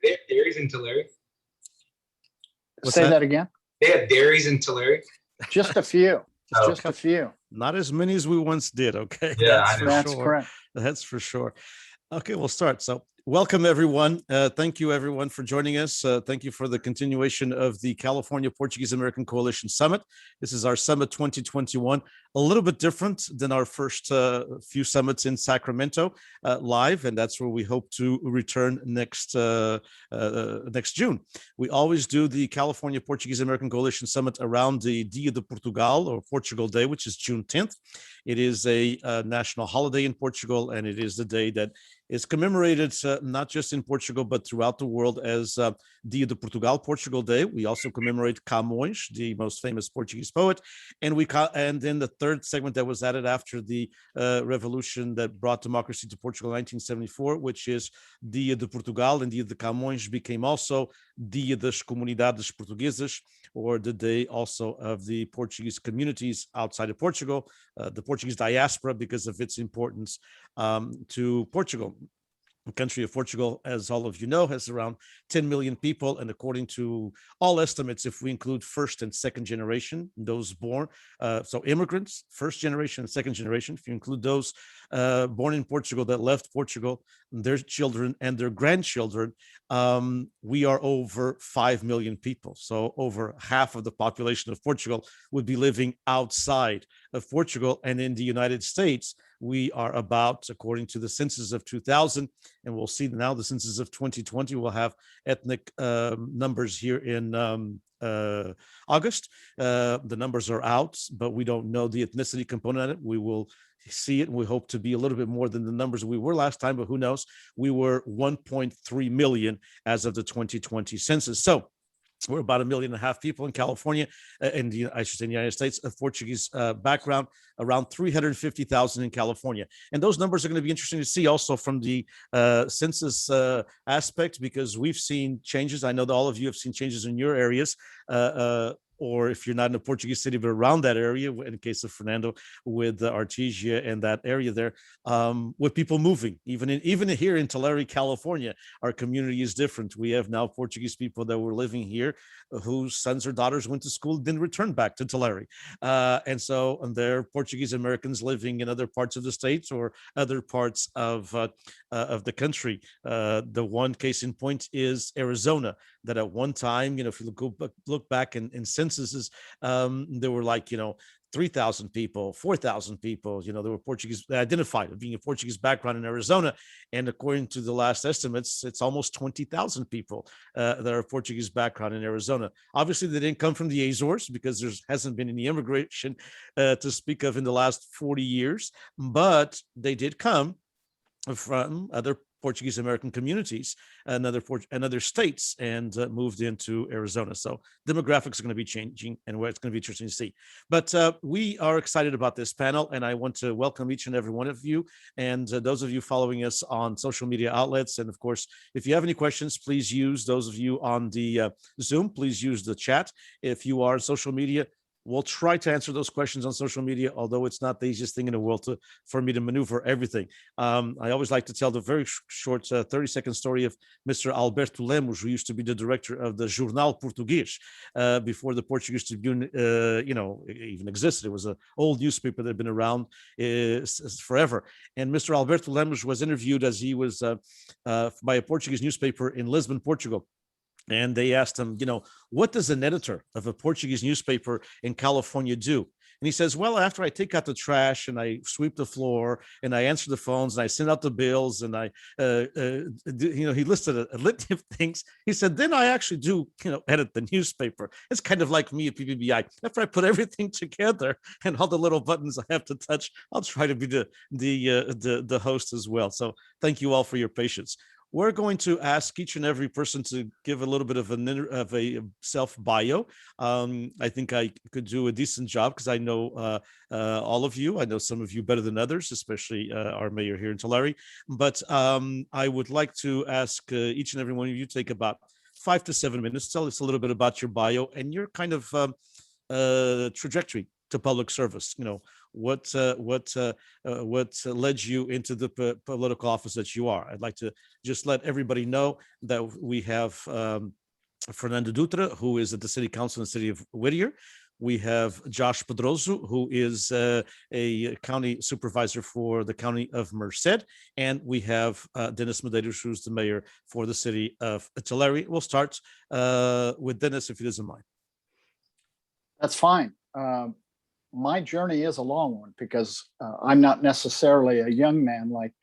They have dairies in Tulare. Say that again. They have dairies in Tulare. Just a few. Just a few. Not as many as we once did. Okay. Yeah, that's correct. That's for sure. Okay, we'll start. So welcome, everyone. Thank you, everyone, for joining us. Thank you for the continuation of the California Portuguese-American Coalition Summit. This is our Summit 2021, a little bit different than our first few summits in Sacramento live, and that's where we hope to return next June. We always do the California Portuguese-American Coalition Summit around the Dia de Portugal, or Portugal Day, which is June 10th. It is a national holiday in Portugal, and it is the day that is commemorated not just in Portugal, but throughout the world as Dia de Portugal, Portugal Day. We also commemorate Camões, the most famous Portuguese poet. And then the third segment that was added after the revolution that brought democracy to Portugal in 1974, which is Dia de Portugal, and Dia de Camões became also Dia das Comunidades Portuguesas, or the day also of the Portuguese communities outside of Portugal, the Portuguese diaspora, because of its importance to Portugal. The country of Portugal, as all of you know, has around 10 million people. And according to all estimates, if we include first and second generation, those born, so immigrants, first generation and second generation, if you include those born in Portugal that left Portugal, their children and their grandchildren, we are over 5 million people. So over half of the population of Portugal would be living outside of Portugal. And in the United States, we are about, according to the census of 2000, and we'll see now the census of 2020, we'll have ethnic numbers here in August. The numbers are out, but we don't know the ethnicity component of it. We will see it, and we hope to be a little bit more than the numbers we were last time, but who knows? We were 1.3 million as of the 2020 census. So we're about 1.5 million people in California, in the United States, of Portuguese background, around 350,000 in California. And those numbers are going to be interesting to see also from the census aspect, because we've seen changes. I know that all of you have seen changes in your areas, or if you're not in a Portuguese city, but around that area, in the case of Fernando, with Artesia and that area there, with people moving. Even here in Tulare, California, our community is different. We have now Portuguese people that were living here whose sons or daughters went to school, didn't return back to Tulare. And they're Portuguese Americans living in other parts of the states or other parts of the country. The one case in point is Arizona, that at one time, if you look back in censuses, there were 3,000 people, 4,000 people, there were Portuguese identified as being a Portuguese background in Arizona. And according to the last estimates, it's almost 20,000 people that are Portuguese background in Arizona. Obviously, they didn't come from the Azores because there hasn't been any immigration to speak of in the last 40 years, but they did come from other Portuguese-American communities and other states, and moved into Arizona. So demographics are going to be changing, and it's going to be interesting to see. But we are excited about this panel, and I want to welcome each and every one of you, and those of you following us on social media outlets. And of course, if you have any questions, please use, those of you on the Zoom, please use the chat. If you are on social media, we'll try to answer those questions on social media, although it's not the easiest thing in the world for me to maneuver everything. I always like to tell the very short 30-second story of Mr. Alberto Lemos, who used to be the director of the Jornal Português before the Portuguese Tribune, even existed. It was an old newspaper that had been around forever. And Mr. Alberto Lemos was interviewed as he was by a Portuguese newspaper in Lisbon, Portugal. And they asked him, what does an editor of a Portuguese newspaper in California do? And he says, well, after I take out the trash and I sweep the floor and I answer the phones and I send out the bills and I, he listed a litany of things. He said, then I actually do, edit the newspaper. It's kind of like me at PPBI. After I put everything together and all the little buttons I have to touch, I'll try to be the host as well. So thank you all for your patience. We're going to ask each and every person to give a little bit of a self-bio. I think I could do a decent job because I know all of you. I know some of you better than others, especially our mayor here in Tulare. But I would like to ask each and every one of you to take about 5 to 7 minutes. Tell us a little bit about your bio and your kind of trajectory to public service. what led you into the political office that you are. I'd like to just let everybody know that we have Fernando Dutra, who is at the city council in the city of Whittier. We have Josh Pedrozo, who is a county supervisor for the county of Merced. And we have Dennis Mederos, who's the mayor for the city of Tulare. We'll start with Dennis, if he doesn't mind. That's fine. My journey is a long one because I'm not necessarily a young man like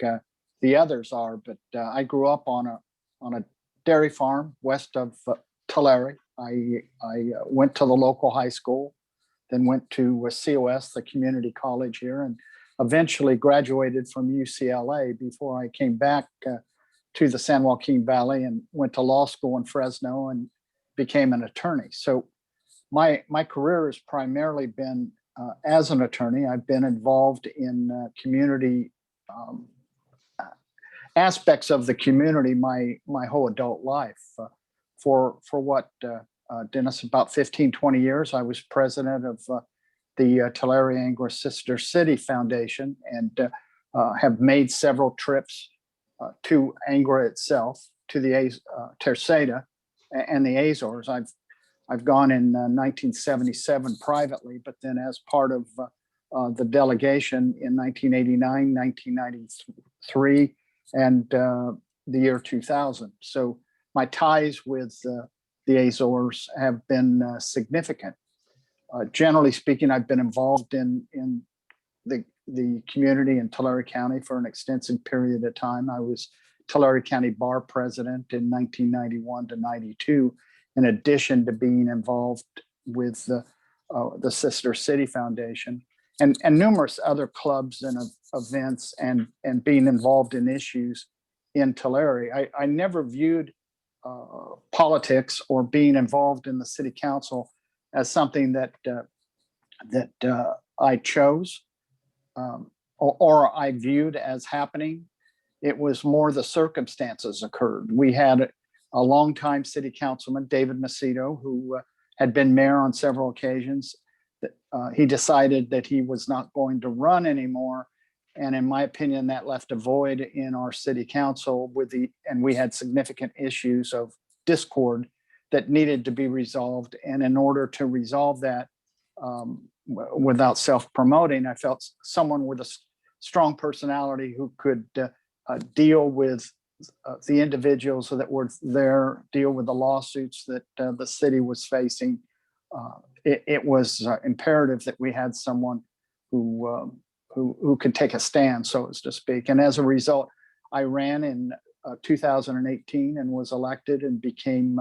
the others are, but I grew up on a dairy farm west of Tulare. I went to the local high school, then went to COS, the community college here, and eventually graduated from UCLA before I came back to the San Joaquin Valley and went to law school in Fresno and became an attorney. So my career has primarily been as an attorney. I've been involved in community aspects of the community my whole adult life. For what, Dennis, about 15, 20 years, I was president of the Tulare Angora Sister City Foundation and have made several trips to Angora itself, to the Terceta and the Azores. I've gone in 1977 privately, but then as part of the delegation in 1989, 1993, and the year 2000. So my ties with the Azores have been significant. Generally speaking, I've been involved in the community in Tulare County for an extensive period of time. I was Tulare County Bar President in 1991 to 92, in addition to being involved with the Sister City Foundation and numerous other clubs and events and being involved in issues in Tulare. I never viewed politics or being involved in the city council as something that I chose or I viewed as happening. It was more the circumstances occurred. We had a longtime city councilman, David Macedo, who had been mayor on several occasions. He decided that he was not going to run anymore. And in my opinion, that left a void in our city council and we had significant issues of discord that needed to be resolved. And in order to resolve that without self-promoting, I felt someone with a strong personality who could deal with the individuals that were there, deal with the lawsuits that the city was facing. It was imperative that we had someone who could take a stand, so as to speak. And as a result, I ran in 2018 and was elected and became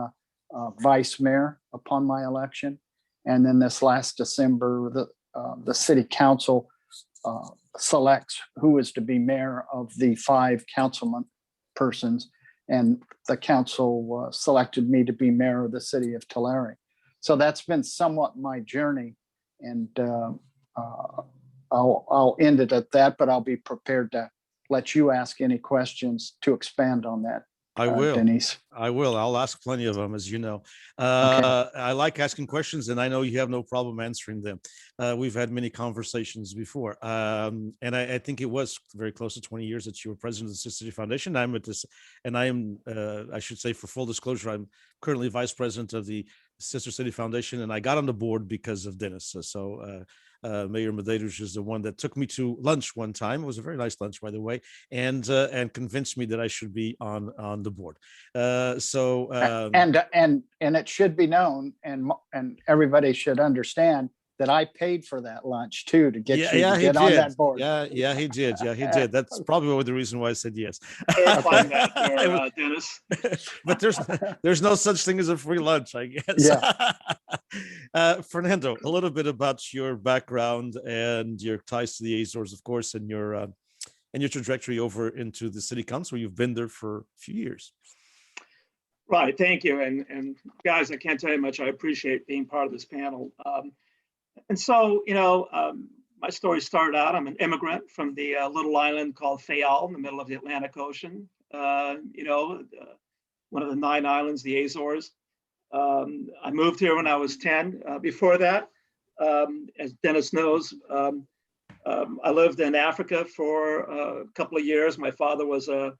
vice mayor upon my election. And then this last December, the city council selects who is to be mayor of the 5 councilman persons. And the council selected me to be mayor of the city of Tulare. So that's been somewhat my journey. And I'll end it at that, but I'll be prepared to let you ask any questions to expand on that. I will. Denise. I will. I'll ask plenty of them, as you know. Okay. I like asking questions, and I know you have no problem answering them. We've had many conversations before, and I think it was very close to 20 years that you were president of the Sister City Foundation. I'm at this, and I am. I should say, for full disclosure, I'm currently vice president of the Sister City Foundation, and I got on the board because of Dennis. Mayor Mederos is the one that took me to lunch one time. It was a very nice lunch, by the way, and convinced me that I should be on the board. And it should be known, and everybody should understand that I paid for that lunch too to get you to get on that board. Yeah, he did. Yeah, he did. That's probably the reason why I said yes. Clarifying that there, Dennis. But there's no such thing as a free lunch, I guess. Yeah. Fernando, a little bit about your background and your ties to the Azores, of course, and your trajectory over into the city council. You've been there for a few years. Right. Thank you. And guys, I can't tell you how much I appreciate being part of this panel. And so, my story started out, I'm an immigrant from the little island called Fayal in the middle of the Atlantic Ocean, one of the 9 islands, the Azores. I moved here when I was 10. Before that, as Dennis knows, I lived in Africa for a couple of years. My father was an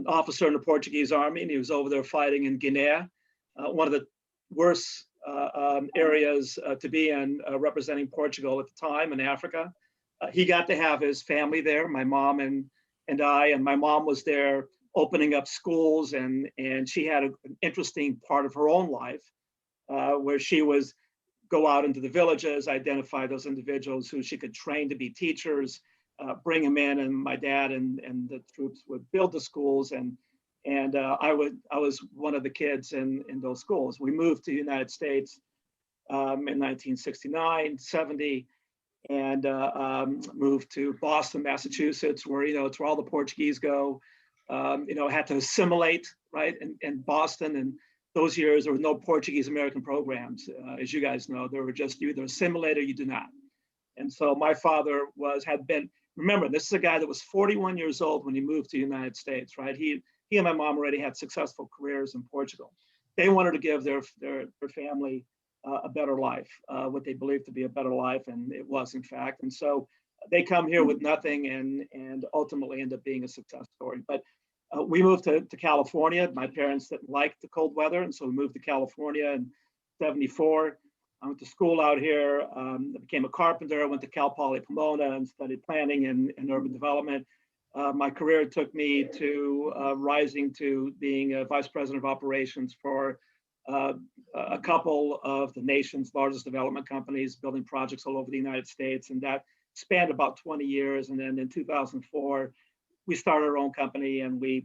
officer in the Portuguese army, and he was over there fighting in Guinea, one of the worst areas to be in, representing Portugal at the time in Africa. He got to have his family there, my mom and I, and my mom was there opening up schools, and she had an interesting part of her own life where she was go out into the villages, identify those individuals who she could train to be teachers, bring them in, and my dad and the troops would build the schools, and I was one of the kids in those schools. We moved to the United States in 1969, 70, and moved to Boston, Massachusetts, where it's where all the Portuguese go. Had to assimilate, right, in Boston, and those years there were no Portuguese-American programs. As you guys know, there were just, you either assimilate or you do not. And so my father had been, remember, this is a guy that was 41 years old when he moved to the United States, right? He and my mom already had successful careers in Portugal. They wanted to give their family a better life, what they believed to be a better life, and it was, in fact. And so they come here with nothing and ultimately end up being a success story. But we moved to California. My parents didn't like the cold weather, and so we moved to California in '74. I went to school out here. I became a carpenter. I went to Cal Poly Pomona and studied planning and urban development. My career took me to rising to being a vice president of operations for a couple of the nation's largest development companies, building projects all over the United States, and that spanned about 20 years. And then in 2004, we started our own company, and we're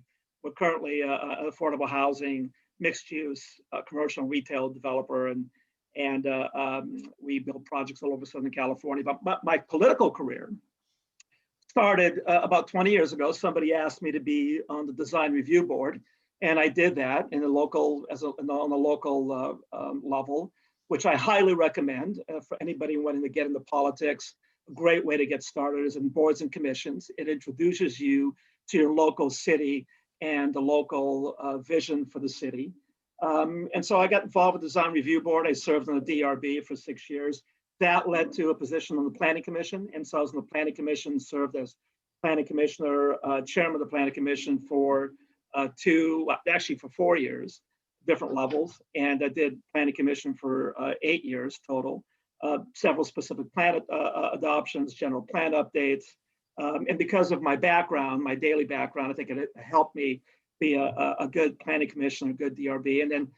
currently an affordable housing, mixed use, commercial and retail developer, and we build projects all over Southern California. But my political career started about 20 years ago. Somebody asked me to be on the design review board, and I did that in the local, on the local level, which I highly recommend for anybody wanting to get into politics. A great way to get started is in boards and commissions. It introduces you to your local city and the local vision for the city. And so I got involved with the Design Review Board. I served on the DRB for 6 years. That led to a position on the Planning Commission. And so I was on the Planning Commission, served as Planning Commissioner, Chairman of the Planning Commission for 4 years, different levels. And I did Planning Commission for 8 years total. Several specific plan adoptions, general plan updates. And because of my background, my daily background, I think it helped me be a good planning commissioner, a good DRB. And then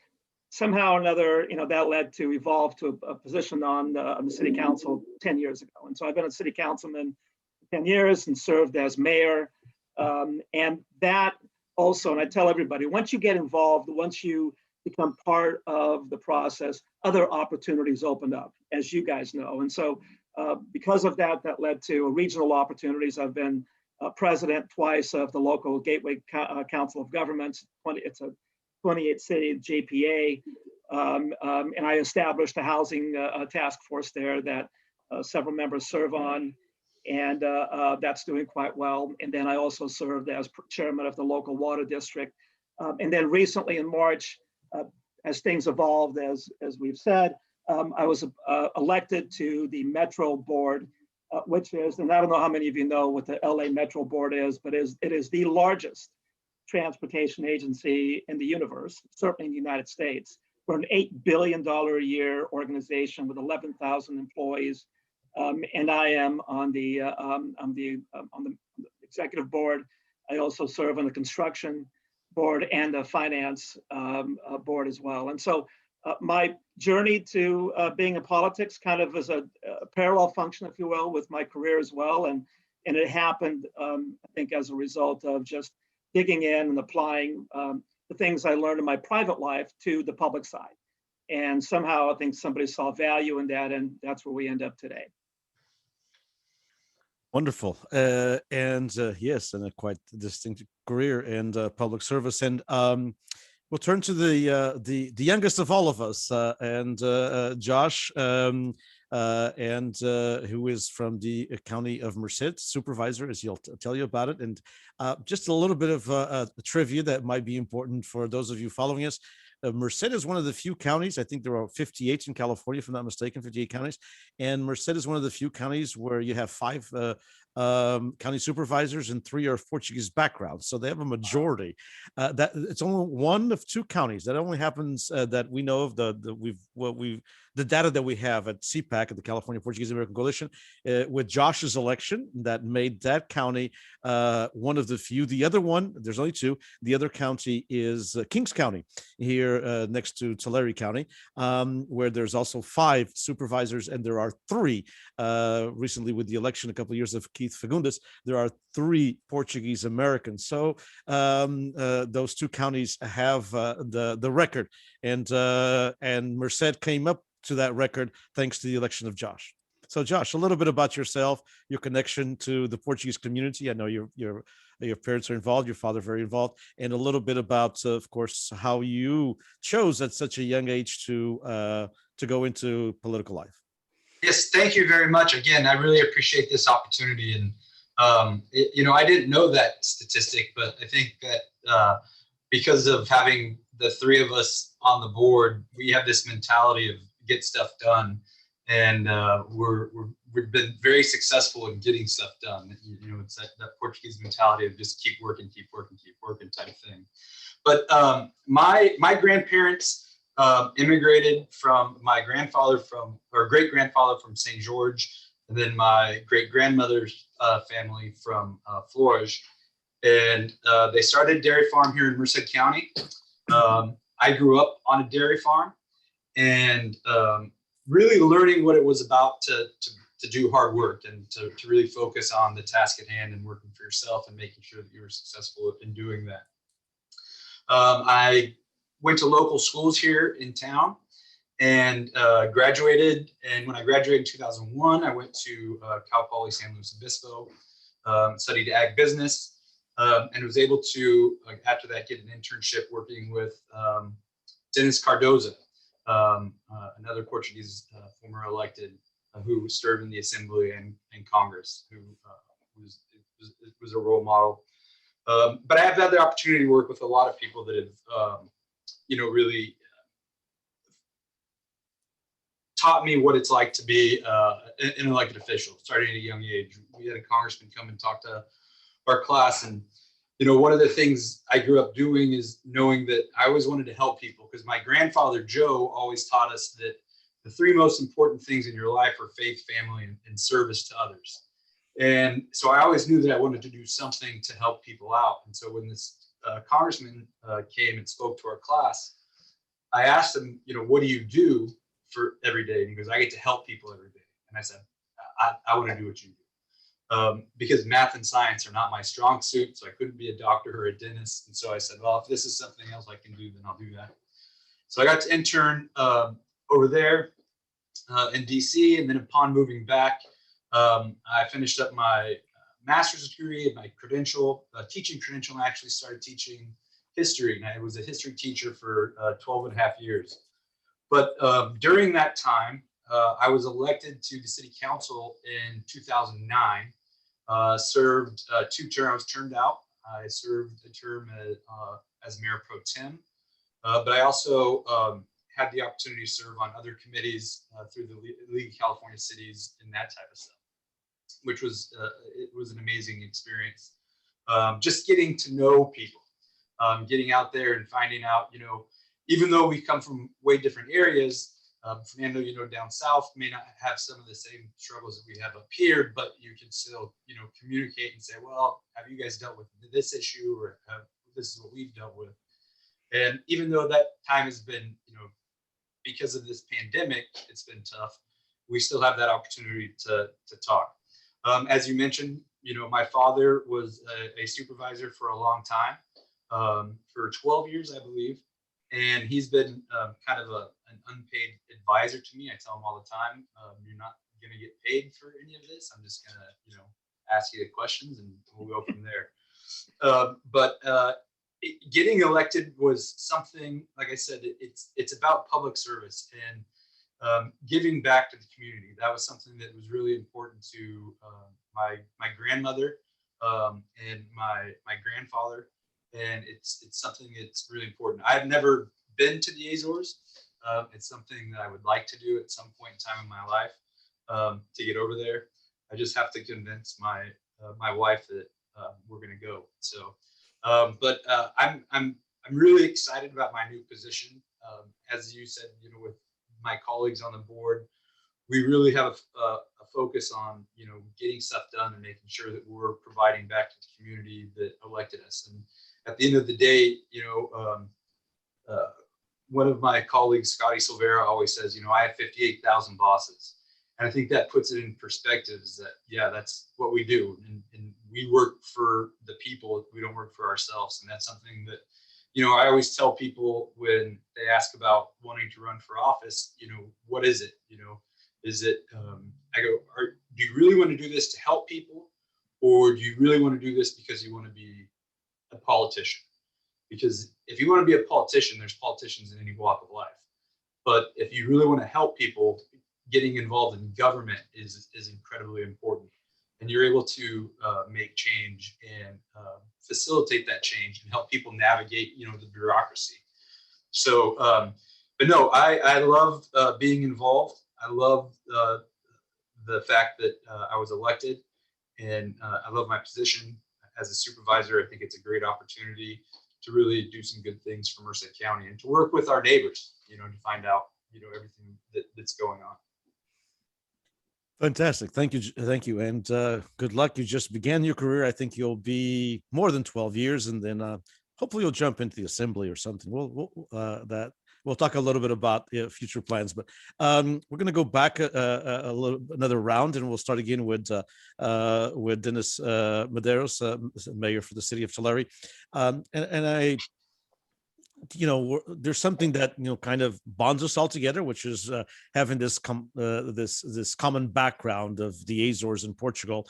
somehow or another, that led to evolve to a position on the city council 10 years ago. And so I've been a city councilman 10 years and served as mayor. And that also, and I tell everybody, once you get involved, once you become part of the process, other opportunities opened up, as you guys know. And so because of that, that led to regional opportunities. I've been president twice of the local Gateway Council of Governments. It's a 28-city JPA. And I established a housing task force there that several members serve on. And that's doing quite well. And then I also served as chairman of the local water district. And then recently in March, as things evolved, as we've said, I was elected to the Metro Board, which is, and I don't know how many of you know what the LA Metro Board is, but it is the largest transportation agency in the universe, certainly in the United States. We're an $8 billion a year organization with 11,000 employees. And I am on the executive board. I also serve on the construction board and the finance board as well. And so my journey to being in politics kind of is a parallel function, if you will, with my career as well. And it happened, I think, as a result of just digging in and applying the things I learned in my private life to the public side. And somehow I think somebody saw value in that, and that's where we end up today. Wonderful. Yes, and a quite distinct career and public service. And we'll turn to the youngest of all of us, and Josh, who is from the county of Merced, supervisor, as he'll tell you about it. And Just a little bit of trivia that might be important for those of you following us. Merced is one of the few counties, I think there are 58 in California, if I'm not mistaken, 58 counties. And Merced is one of the few counties where you have 5 county supervisors and 3 are Portuguese backgrounds. So they have a majority. That it's only one of 2 counties. That only happens that we know of. The data that we have at CPAC, at the California Portuguese-American Coalition, with Josh's election, that made that county one of the few. The other one, there's only 2. The other county is Kings County, here next to Tulare County, where there's also 5 supervisors, and there are 3 recently with the election a couple of years of Keith Fagundes. There are 3 Portuguese Americans. So those 2 counties have the record, and Merced came up to that record thanks to the election of Josh. So, Josh, a little bit about yourself, your connection to the Portuguese community. I know your parents are involved, your father very involved, and a little bit about, of course, how you chose at such a young age to go into political life. Yes, thank you very much. Again, I really appreciate this opportunity. And, I didn't know that statistic, but I think that because of having the 3 of us on the board, we have this mentality of get stuff done. And we've been very successful in getting stuff done. It's that Portuguese mentality of just keep working type thing. But my grandparents immigrated from my great grandfather from St. George, and then my great grandmother's family from Flores, and they started a dairy farm here in Merced County. I grew up on a dairy farm, and really learning what it was about to do hard work and to really focus on the task at hand and working for yourself and making sure that you were successful in doing that. I went to local schools here in town and graduated. And when I graduated in 2001, I went to Cal Poly San Luis Obispo, studied ag business, and was able to, after that, get an internship working with Dennis Cardoza, another Portuguese former elected who served in the Assembly and Congress, who was a role model. But I have had the opportunity to work with a lot of people that have, really taught me what it's like to be an elected official, starting at a young age. We had a congressman come and talk to our class, and one of the things I grew up doing is knowing that I always wanted to help people, because my grandfather, Joe, always taught us that the 3 most important things in your life are faith, family, and service to others. And so I always knew that I wanted to do something to help people out. And so when this congressman came and spoke to our class, I asked him, what do you do for every day? And he goes, I get to help people every day. And I said, I want to do what you do. Because math and science are not my strong suit, so I couldn't be a doctor or a dentist. And so I said, well, if this is something else I can do, then I'll do that. So I got to intern over there in DC, and then upon moving back, I finished up my master's degree and my teaching credential, and I actually started teaching history. And I was a history teacher for 12 and a half years. But during that time, I was elected to the city council in 2009, served 2 terms, turned out. I served a term as mayor pro tem, but I also had the opportunity to serve on other committees through the League of California Cities and that type of stuff, which was it was an amazing experience. Just getting to know people, getting out there and finding out, even though we come from way different areas, Fernando, down south may not have some of the same struggles that we have up here, but you can still, communicate and say, well, have you guys dealt with this issue, or this is what we've dealt with. And even though that time has been, because of this pandemic, it's been tough, we still have that opportunity to talk. As you mentioned, my father was a supervisor for a long time, for 12 years, I believe. And he's been kind of an unpaid advisor to me. I tell him all the time, you're not going to get paid for any of this. I'm just going to, ask you the questions and we'll go from there. But getting elected was something, like I said, it's about public service and giving back to the community. That was something that was really important to my grandmother, and my grandfather, and it's something that's really important. I've never been to the Azores. It's something that I would like to do at some point in time in my life, to get over there. I just have to convince my wife that we're going to go. So, I'm really excited about my new position. As you said, with my colleagues on the board, we really have a focus on getting stuff done and making sure that we're providing back to the community that elected us. And at the end of the day, one of my colleagues, Scotty Silvera, always says, I have 58,000 bosses. And I think that puts it in perspective, is that, yeah, that's what we do. And we work for the people. We don't work for ourselves. And that's something that, I always tell people when they ask about wanting to run for office, what is it? Is it, I go, do you really want to do this to help people? Or do you really want to do this because you want to be a politician? Because if you want to be a politician, there's politicians in any walk of life. But if you really want to help people, getting involved in government is incredibly important. And you're able to make change and facilitate that change and help people navigate, the bureaucracy. So, but no, I love being involved. I love the fact that I was elected, and I love my position as a supervisor. I think it's a great opportunity to really do some good things for Merced County and to work with our neighbors, to find out, everything that's going on. Fantastic. Thank you. And good luck. You just began your career. I think you'll be more than 12 years, and then hopefully you'll jump into the assembly or something. We'll talk a little bit about future plans, but we're going to go back another round, and we'll start again with Dennis Mederos, mayor for the city of Tulare. There's something that kind of bonds us all together, which is having this common background of the Azores in Portugal,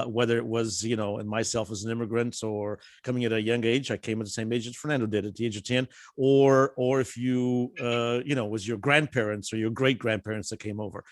whether it was and myself as an immigrant, or coming at a young age. I came at the same age as Fernando did, at the age of 10, or if you was your grandparents or your great grandparents that came over.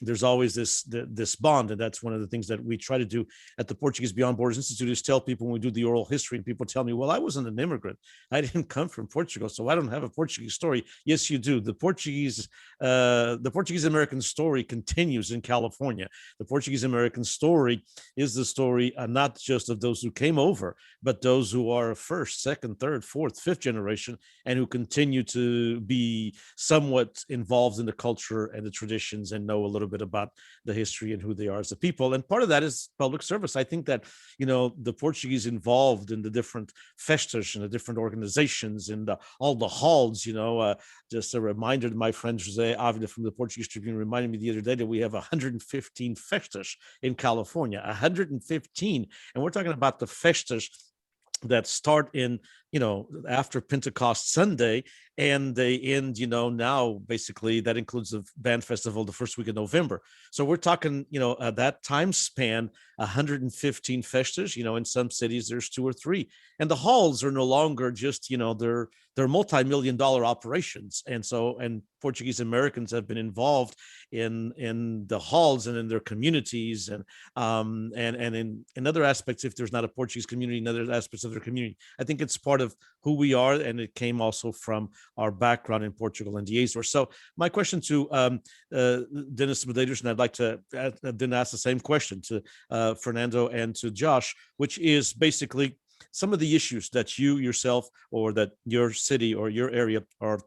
There's always this bond, and that's one of the things that we try to do at the Portuguese Beyond Borders Institute, is tell people when we do the oral history, and people tell me, well, I wasn't an immigrant, I didn't come from Portugal, so I don't have a Portuguese story. Yes, you do. The Portuguese-American story continues in California. The Portuguese-American story is the story not just of those who came over, but those who are first, second, third, fourth, fifth generation, and who continue to be somewhat involved in the culture and the traditions and know a little bit about the history and who they are as a people. And part of that is public service. I think that, the Portuguese involved in the different festas and the different organizations and all the halls, just a reminder to my friend Jose Avila from the Portuguese Tribune reminded me the other day that we have 115 festas in California, 115. And we're talking about the festas that start in, after Pentecost Sunday, and they end, now basically that includes the band festival the first week of November. So we're talking, at that time span, 115 festas. In some cities there's 2 or 3, and the halls are no longer just, they're multi-million-dollar operations. And Portuguese Americans have been involved in the halls and in their communities, and in other aspects. If there's not a Portuguese community in other aspects of their community, I think it's part of who we are, and it came also from our background in Portugal and the Azores. So my question to Dennis Mederos, and I'd like to then ask the same question to Fernando and to Josh, which is basically some of the issues that you yourself or that your city or your area are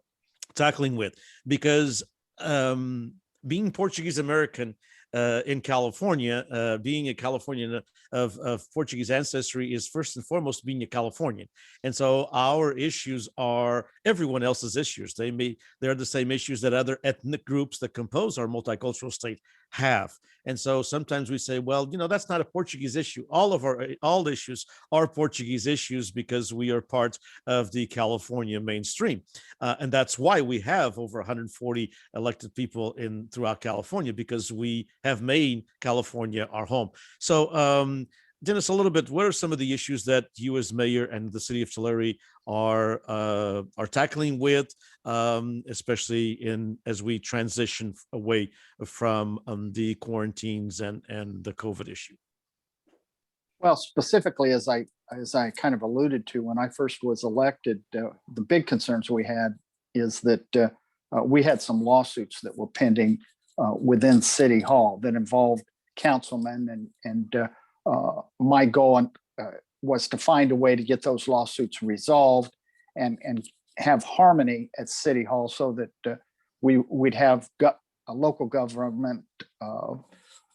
tackling with, because being Portuguese American in California, being a Californian of Portuguese ancestry is first and foremost being a Californian. And so our issues are everyone else's issues. They're the same issues that other ethnic groups that compose our multicultural state have. And so sometimes we say, well, that's not a Portuguese issue. All issues are Portuguese issues because we are part of the California mainstream. And that's why we have over 140 elected people throughout California, because we have made California our home. So Dennis, a little bit, what are some of the issues that you as mayor and the city of Tulare are tackling with, especially as we transition away from the quarantines and the COVID issue? Well, specifically, as I kind of alluded to when I first was elected, the big concerns we had is that we had some lawsuits that were pending within City Hall that involved councilmen, and my goal was to find a way to get those lawsuits resolved and have harmony at City Hall so that we'd have a local government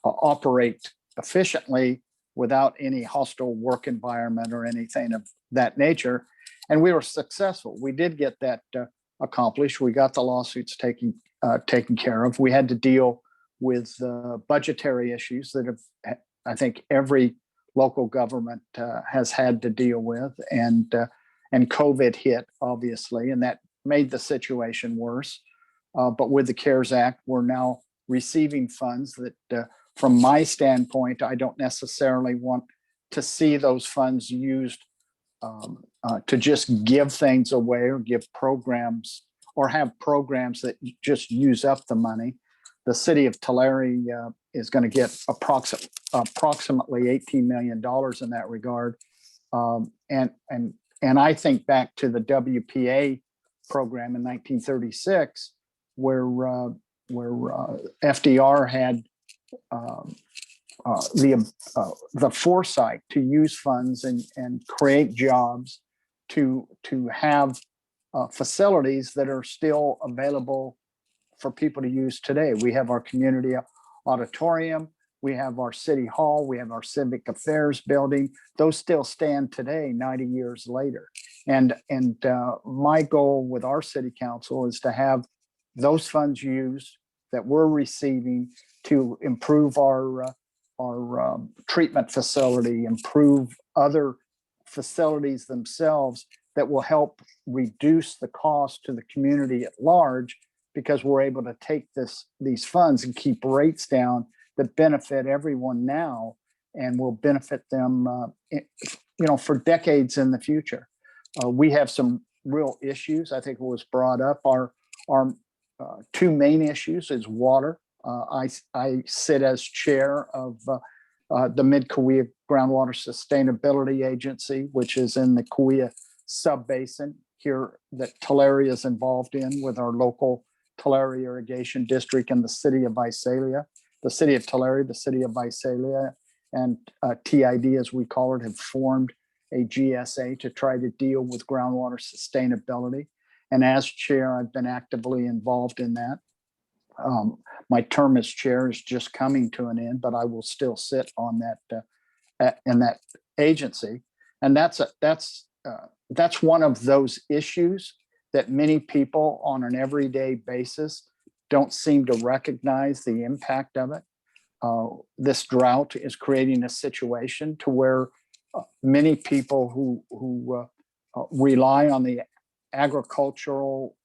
operate efficiently without any hostile work environment or anything of that nature. And we were successful. We did get that accomplished. We got the lawsuits taken care of. We had to deal with budgetary issues that have, I think, every local government has had to deal with. And COVID hit, obviously, and that made the situation worse. But with the CARES Act, we're now receiving funds that, from my standpoint, I don't necessarily want to see those funds used to just give things away or give programs or have programs that just use up the money. The city of Tulare is going to get approximately $18 million in that regard. And I think back to the WPA program in 1936, where FDR had the foresight to use funds and create jobs to have facilities that are still available for people to use today. We have our community auditorium, we have our city hall, we have our civic affairs building. Those still stand today, 90 years later. And my goal with our city council is to have those funds used that we're receiving to improve our treatment facility, improve other facilities themselves that will help reduce the cost to the community at large, because we're able to take these funds and keep rates down that benefit everyone now and will benefit them for decades in the future. We have some real issues. I think it was brought up. Our two main issues is water. I sit as chair of the Mid-Cahuilla Groundwater Sustainability Agency, which is in the Cahuilla Subbasin here that Tulare is involved in with our local Tulare Irrigation District and the city of Visalia. The city of Tulare, the city of Visalia, and TID, as we call it, have formed a GSA to try to deal with groundwater sustainability. And as chair, I've been actively involved in that. My term as chair is just coming to an end, but I will still sit on that in that agency. And that's one of those issues that many people on an everyday basis don't seem to recognize the impact of it. This drought is creating a situation to where many people who rely on the agricultural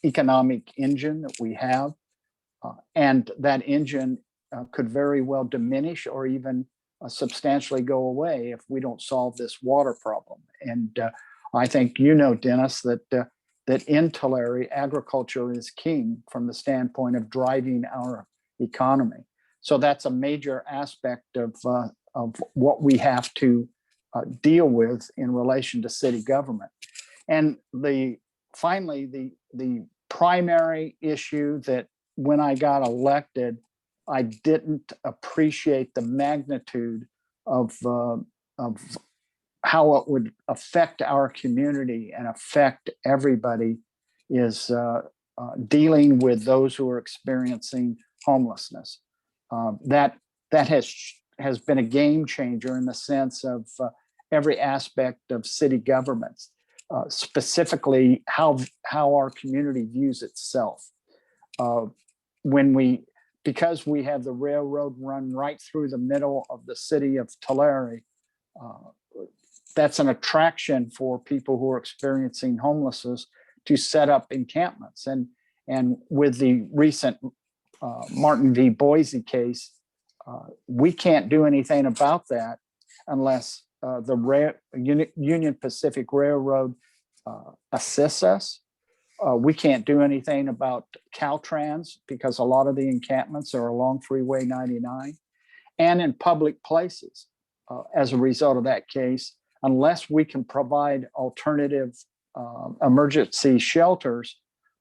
economic engine that we have, and that engine could very well diminish or even substantially go away if we don't solve this water problem. And I think Dennis, that in Tulare, agriculture is king from the standpoint of driving our economy. So that's a major aspect of what we have to deal with in relation to city government. And finally, the primary issue that when I got elected, I didn't appreciate the magnitude of how it would affect our community and affect everybody is dealing with those who are experiencing homelessness. That has been a game changer in the sense of every aspect of city governments, specifically how our community views itself. Because we have the railroad run right through the middle of the city of Tulare, that's an attraction for people who are experiencing homelessness to set up encampments. And with the recent Martin v. Boise case, we can't do anything about that unless the Union Pacific Railroad assists us. We can't do anything about Caltrans because a lot of the encampments are along Freeway 99 and in public places. as a result of that case, unless we can provide alternative emergency shelters,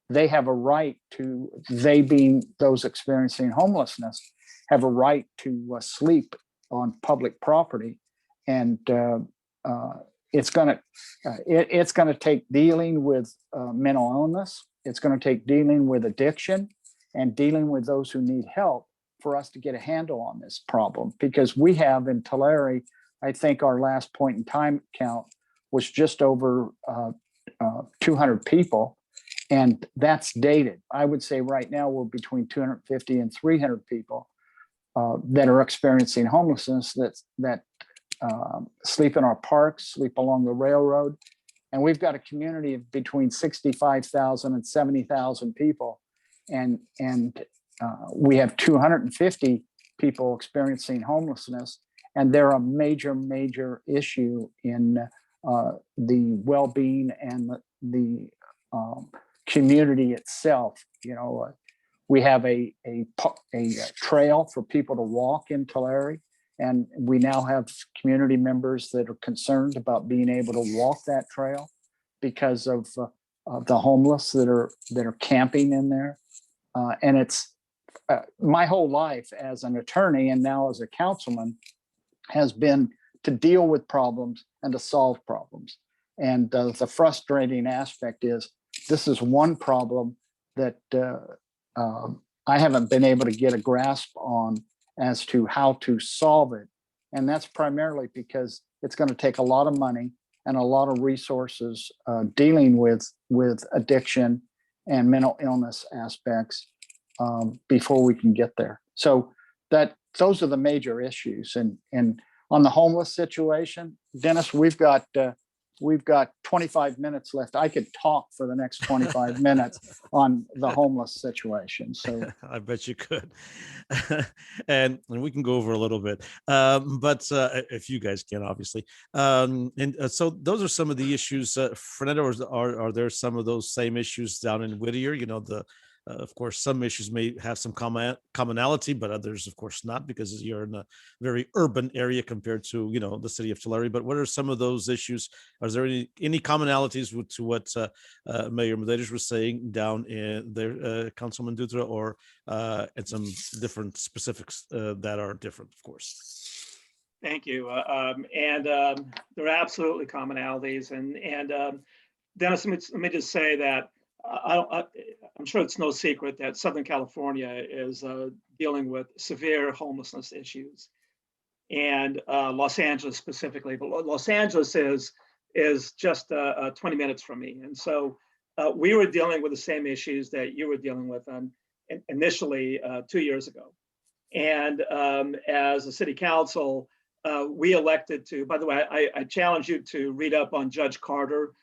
they have a right to, they being those experiencing homelessness, have a right to sleep on public property. And it's going to take dealing with mental illness. It's going to take dealing with addiction and dealing with those who need help for us to get a handle on this problem. Because we have in Tulare, I think our last point in time count was just over 200 people. And that's dated. I would say right now we're between 250 and 300 people that are experiencing homelessness that sleep in our parks, sleep along the railroad. And we've got a community of between 65,000 and 70,000 people. And we have 250 people experiencing homelessness. And they're a major, major issue in the well-being and the community itself. You know, we have a trail for people to walk in Tulare, and we now have community members that are concerned about being able to walk that trail because of the homeless that are camping in there. And it's my whole life as an attorney and now as a councilman has been to deal with problems and to solve problems. And the frustrating aspect is this is one problem that I haven't been able to get a grasp on as to how to solve it. And that's primarily because it's going to take a lot of money and a lot of resources dealing with addiction and mental illness aspects before we can get there. So those are the major issues. And on the homeless situation, Dennis, we've got 25 minutes left. I could talk for the next 25 minutes on the homeless situation. So I bet you could. and we can go over a little bit, but if you guys can, obviously. So those are some of the issues. Fernando, are there some of those same issues down in Whittier? You know, of course, some issues may have some commonality, but others, of course, not, because you're in a very urban area compared to, you know, the city of Tulare. But what are some of those issues? Are there any commonalities to what Mayor Mederos was saying down in there, Councilman Dutra, or and some different specifics that are different, of course? Thank you. There are absolutely commonalities. And Dennis, let me just say that I'm sure it's no secret that Southern California is dealing with severe homelessness issues, and Los Angeles specifically. But Los Angeles is just 20 minutes from me, and so we were dealing with the same issues that you were dealing with initially 2 years ago. And as a city council, we elected to. By the way, I challenge you to read up on Judge Carter.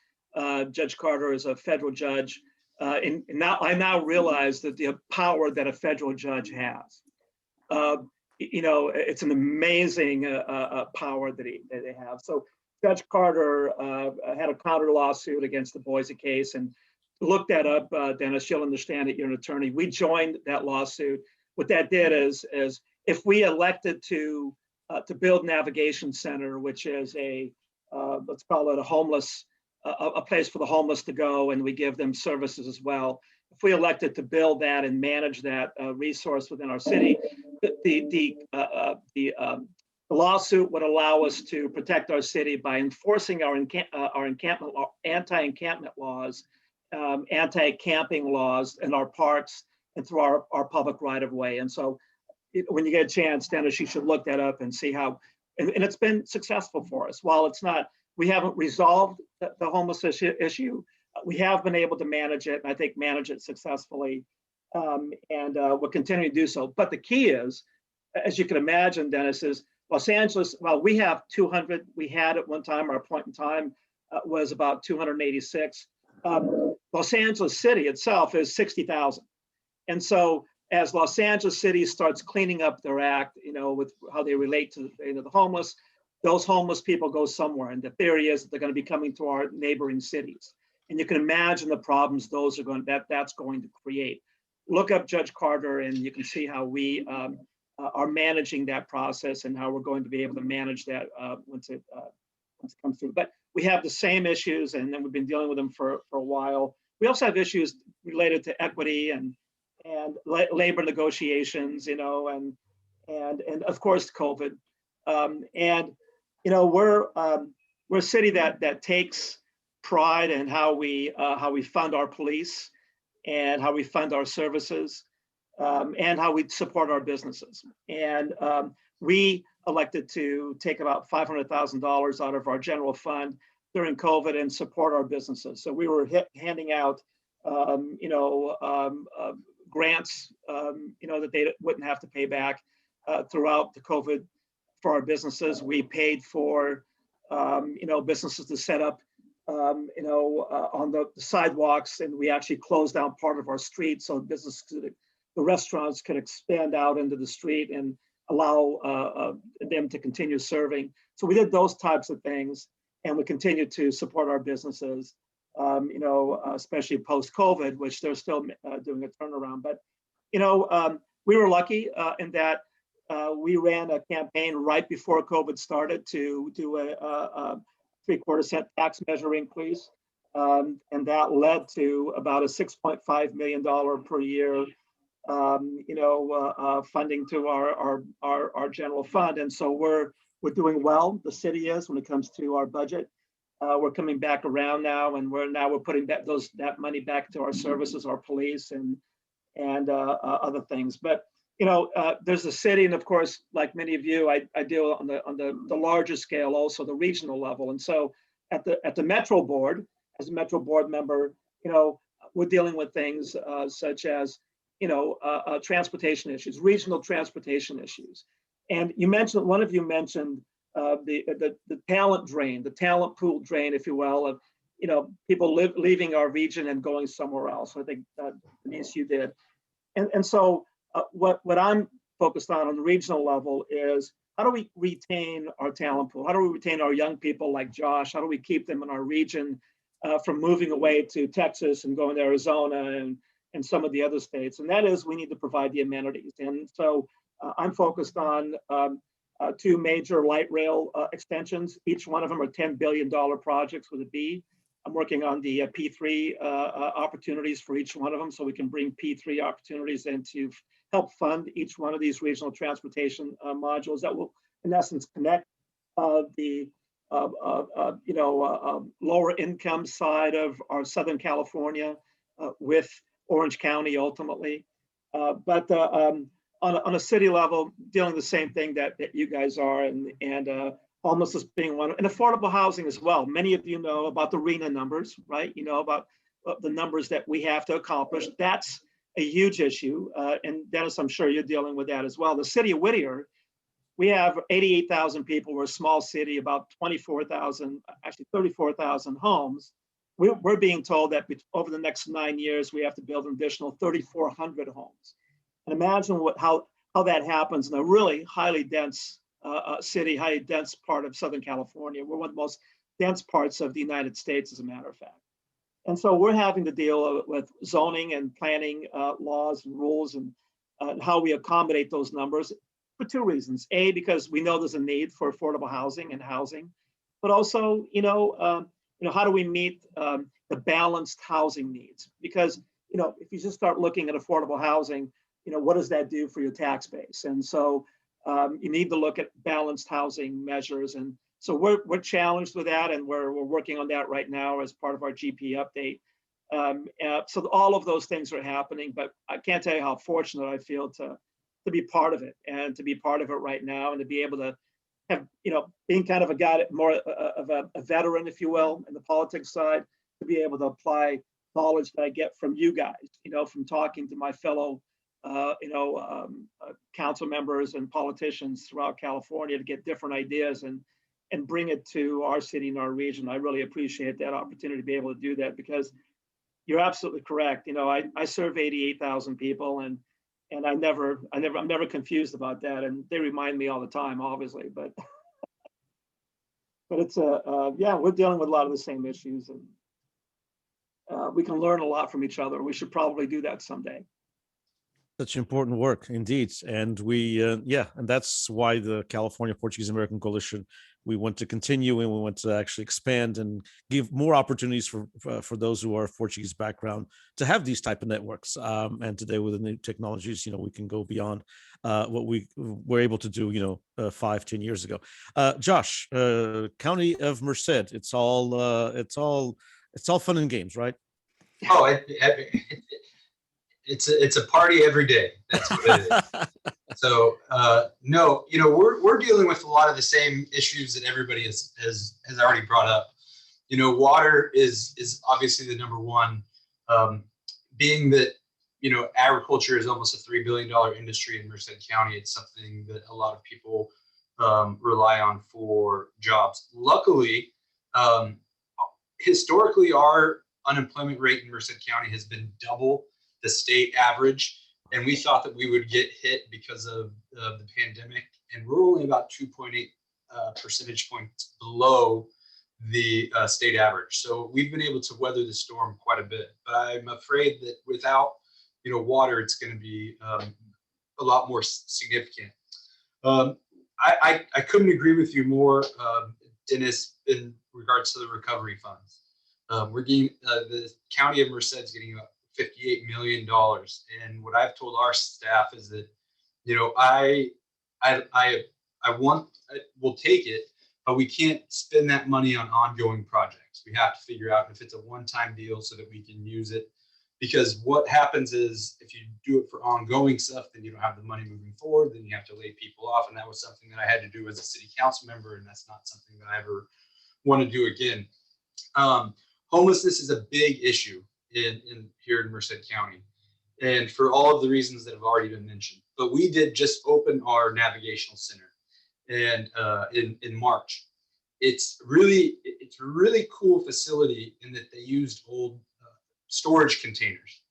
Judge Carter is a federal judge. And now I now realize that the power that a federal judge has. You know, it's an amazing power that they have. So Judge Carter had a counter lawsuit against the Boise case, and look that up, Dennis. You'll understand it. You're an attorney. We joined that lawsuit. What that did is if we elected to build Navigation Center, which is let's call it a place for the homeless to go, and we give them services as well. If we elected to build that and manage that resource within our city, the lawsuit would allow us to protect our city by enforcing our anti-encampment laws, anti-camping laws in our parks and through our public right-of-way. And so when you get a chance, Dennis, you should look that up and see how, and it's been successful for us. While we haven't resolved the homeless issue, we have been able to manage it, and I think manage it successfully, and we'll continue to do so. But the key is, as you can imagine, Dennis, is Los Angeles, well, we have 200, we had at one time, our point in time was about 286. Los Angeles City itself is 60,000. And so as Los Angeles City starts cleaning up their act, you know, with how they relate to the homeless, those homeless people go somewhere. And the theory is that they're going to be coming to our neighboring cities. And you can imagine the problems that's going to create. Look up Judge Carter, and you can see how we are managing that process and how we're going to be able to manage that once it comes through. But we have the same issues, and then we've been dealing with them for a while. We also have issues related to equity and labor negotiations, you know, and of course COVID. And you know, we're a city that takes pride in how we fund our police and how we fund our services, and how we support our businesses. And we elected to take about $500,000 out of our general fund during COVID and support our businesses. So we were handing out, grants, that they wouldn't have to pay back throughout the COVID for our businesses. We paid for, businesses to set up, on the sidewalks, and we actually closed down part of our street so the restaurants could expand out into the street and allow them to continue serving. So we did those types of things, and we continue to support our businesses, especially post-COVID, which they're still doing a turnaround. But, we were lucky in that we ran a campaign right before COVID started to do a 3/4 cent tax measure increase. And that led to about a $6.5 million per year funding to our general fund. And so we're doing well. The city is, when it comes to our budget. We're coming back around now, and we're putting that money back to our services, our police, and other things. But there's the city, and of course, like many of you, I deal on the larger scale, also the regional level. And so at the Metro Board, as a Metro Board member, we're dealing with things such as transportation issues, regional transportation issues. And one of you mentioned the talent drain, the talent pool drain, if you will, of people leaving our region and going somewhere else. I think Denise, you did. And so what I'm focused on the regional level is, how do we retain our talent pool? How do we retain our young people like Josh? How do we keep them in our region from moving away to Texas and going to Arizona and some of the other states? And that is, we need to provide the amenities. And so I'm focused on 2 major light rail extensions. Each one of them are $10 billion projects with a B. I'm working on the P3 opportunities for each one of them, so we can bring P3 opportunities in to help fund each one of these regional transportation modules that will, in essence, connect the lower income side of our Southern California with Orange County ultimately. But on a city level, dealing the same thing that you guys are, and homelessness being one, and affordable housing as well. Many of you know about the RENA numbers, right? About the numbers that we have to accomplish. That's a huge issue. And Dennis, I'm sure you're dealing with that as well. The city of Whittier, we have 88,000 people. We're a small city, about 34,000 homes. We're being told that over the next 9 years, we have to build an additional 3,400 homes. And imagine how that happens in a really highly dense city, highly dense part of Southern California. We're one of the most dense parts of the United States, as a matter of fact. And so we're having to deal with zoning and planning laws and rules and how we accommodate those numbers for 2 reasons. A, because we know there's a need for affordable housing, but also, how do we meet the balanced housing needs? Because, if you just start looking at affordable housing, what does that do for your tax base? And so you need to look at balanced housing measures. And so we're challenged with that, and we're working on that right now as part of our GP update. So all of those things are happening, but I can't tell you how fortunate I feel to be part of it, and to be part of it right now, and to be able to have, being kind of a guy, more of a veteran, if you will, in the politics side, to be able to apply knowledge that I get from you guys, from talking to my fellow council members and politicians throughout California to get different ideas and bring it to our city and our region. I really appreciate that opportunity to be able to do that, because you're absolutely correct. I serve 88,000 people, and I'm never confused about that. And they remind me all the time, obviously, but it's we're dealing with a lot of the same issues, and we can learn a lot from each other. We should probably do that someday. Such important work indeed. And and that's why the California Portuguese-American Coalition, we want to continue and we want to actually expand and give more opportunities for those who are Portuguese background to have these type of networks. And today with the new technologies, we can go beyond what we were able to do, 5-10 years ago. Josh, County of Merced, it's all fun and games, right? Oh, it's a party every day. That's what it is. So no, we're dealing with a lot of the same issues that everybody has already brought up. Water is obviously the number one. Being that agriculture is almost a $3 billion industry in Merced County, it's something that a lot of people rely on for jobs. Luckily, historically, our unemployment rate in Merced County has been double the state average. And we thought that we would get hit because of the pandemic. And we're only about 2.8 percentage points below the state average. So we've been able to weather the storm quite a bit. But I'm afraid that without water, it's going to be a lot more significant. I couldn't agree with you more, Dennis, in regards to the recovery funds. We're getting the county of Merced is getting about $58 million. And what I've told our staff is that, we'll take it, but we can't spend that money on ongoing projects. We have to figure out if it's a one-time deal so that we can use it. Because what happens is if you do it for ongoing stuff, then you don't have the money moving forward, then you have to lay people off. And that was something that I had to do as a city council member. And that's not something that I ever want to do again. Homelessness is a big issue in here in Merced County, and for all of the reasons that have already been mentioned. But we did just open our navigational center, and in March. It's a really cool facility in that they used old storage containers,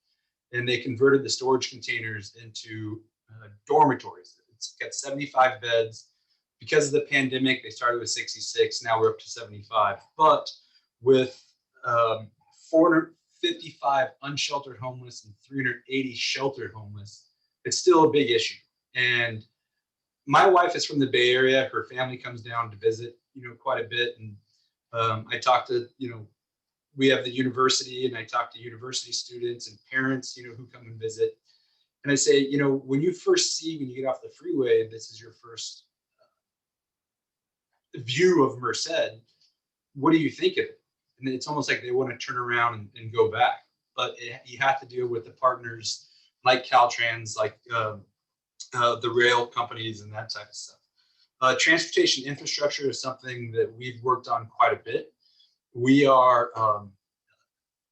and they converted the storage containers into dormitories. It's got 75 beds. Because of the pandemic, they started with 66. Now we're up to 75. But with 455 unsheltered homeless and 380 sheltered homeless, it's still a big issue. And my wife is from the Bay Area. Her family comes down to visit, quite a bit. And I talk to, we have the university, and I talk to university students and parents, who come and visit. And I say, when you get off the freeway, this is your first view of Merced, what do you think of it? And it's almost like they want to turn around and go back. But you have to deal with the partners like Caltrans, like the rail companies and that type of stuff. Transportation infrastructure is something that we've worked on quite a bit. We are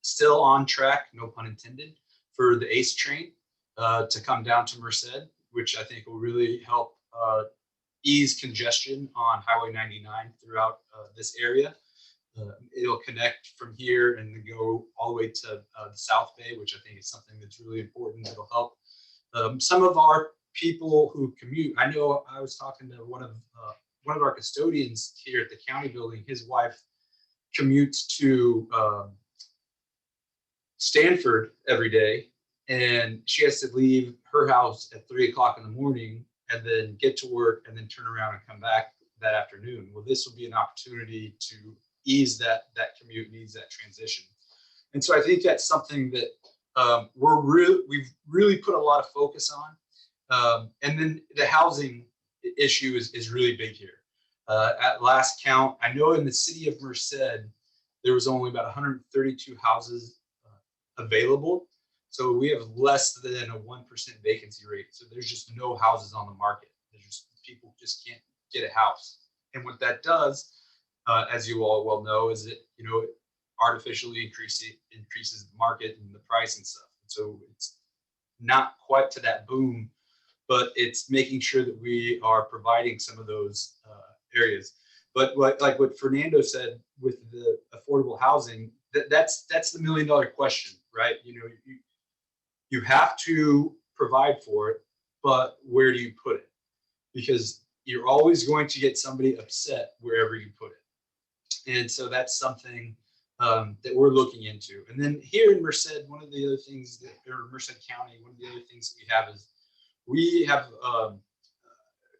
still on track, no pun intended, for the ACE train to come down to Merced, which I think will really help ease congestion on Highway 99 throughout this area. It'll connect from here and go all the way to the South Bay, which I think is something that's really important. It'll help some of our people who commute. I know I was talking to one of our custodians here at the county building. His wife commutes to Stanford every day, and she has to leave her house at 3 o'clock in the morning and then get to work and then turn around and come back that afternoon. Well, this will be an opportunity to ease that commute and ease that transition. And so I think that's something that we've really put a lot of focus on. And then the housing issue is really big here. At last count, I know in the city of Merced, there was only about 132 houses available. So we have less than a 1% vacancy rate. So there's just no houses on the market. People just can't get a house. And what that does, as you all well know, is it artificially increases the market and the price and stuff. So it's not quite to that boom, but it's making sure that we are providing some of those areas. But like what Fernando said with the affordable housing, that's the $1 million question, right? You have to provide for it, but where do you put it? Because you're always going to get somebody upset wherever you put it. And so that's something that we're looking into. And then here in Merced, one of the other things or Merced County, one of the other things we have is we have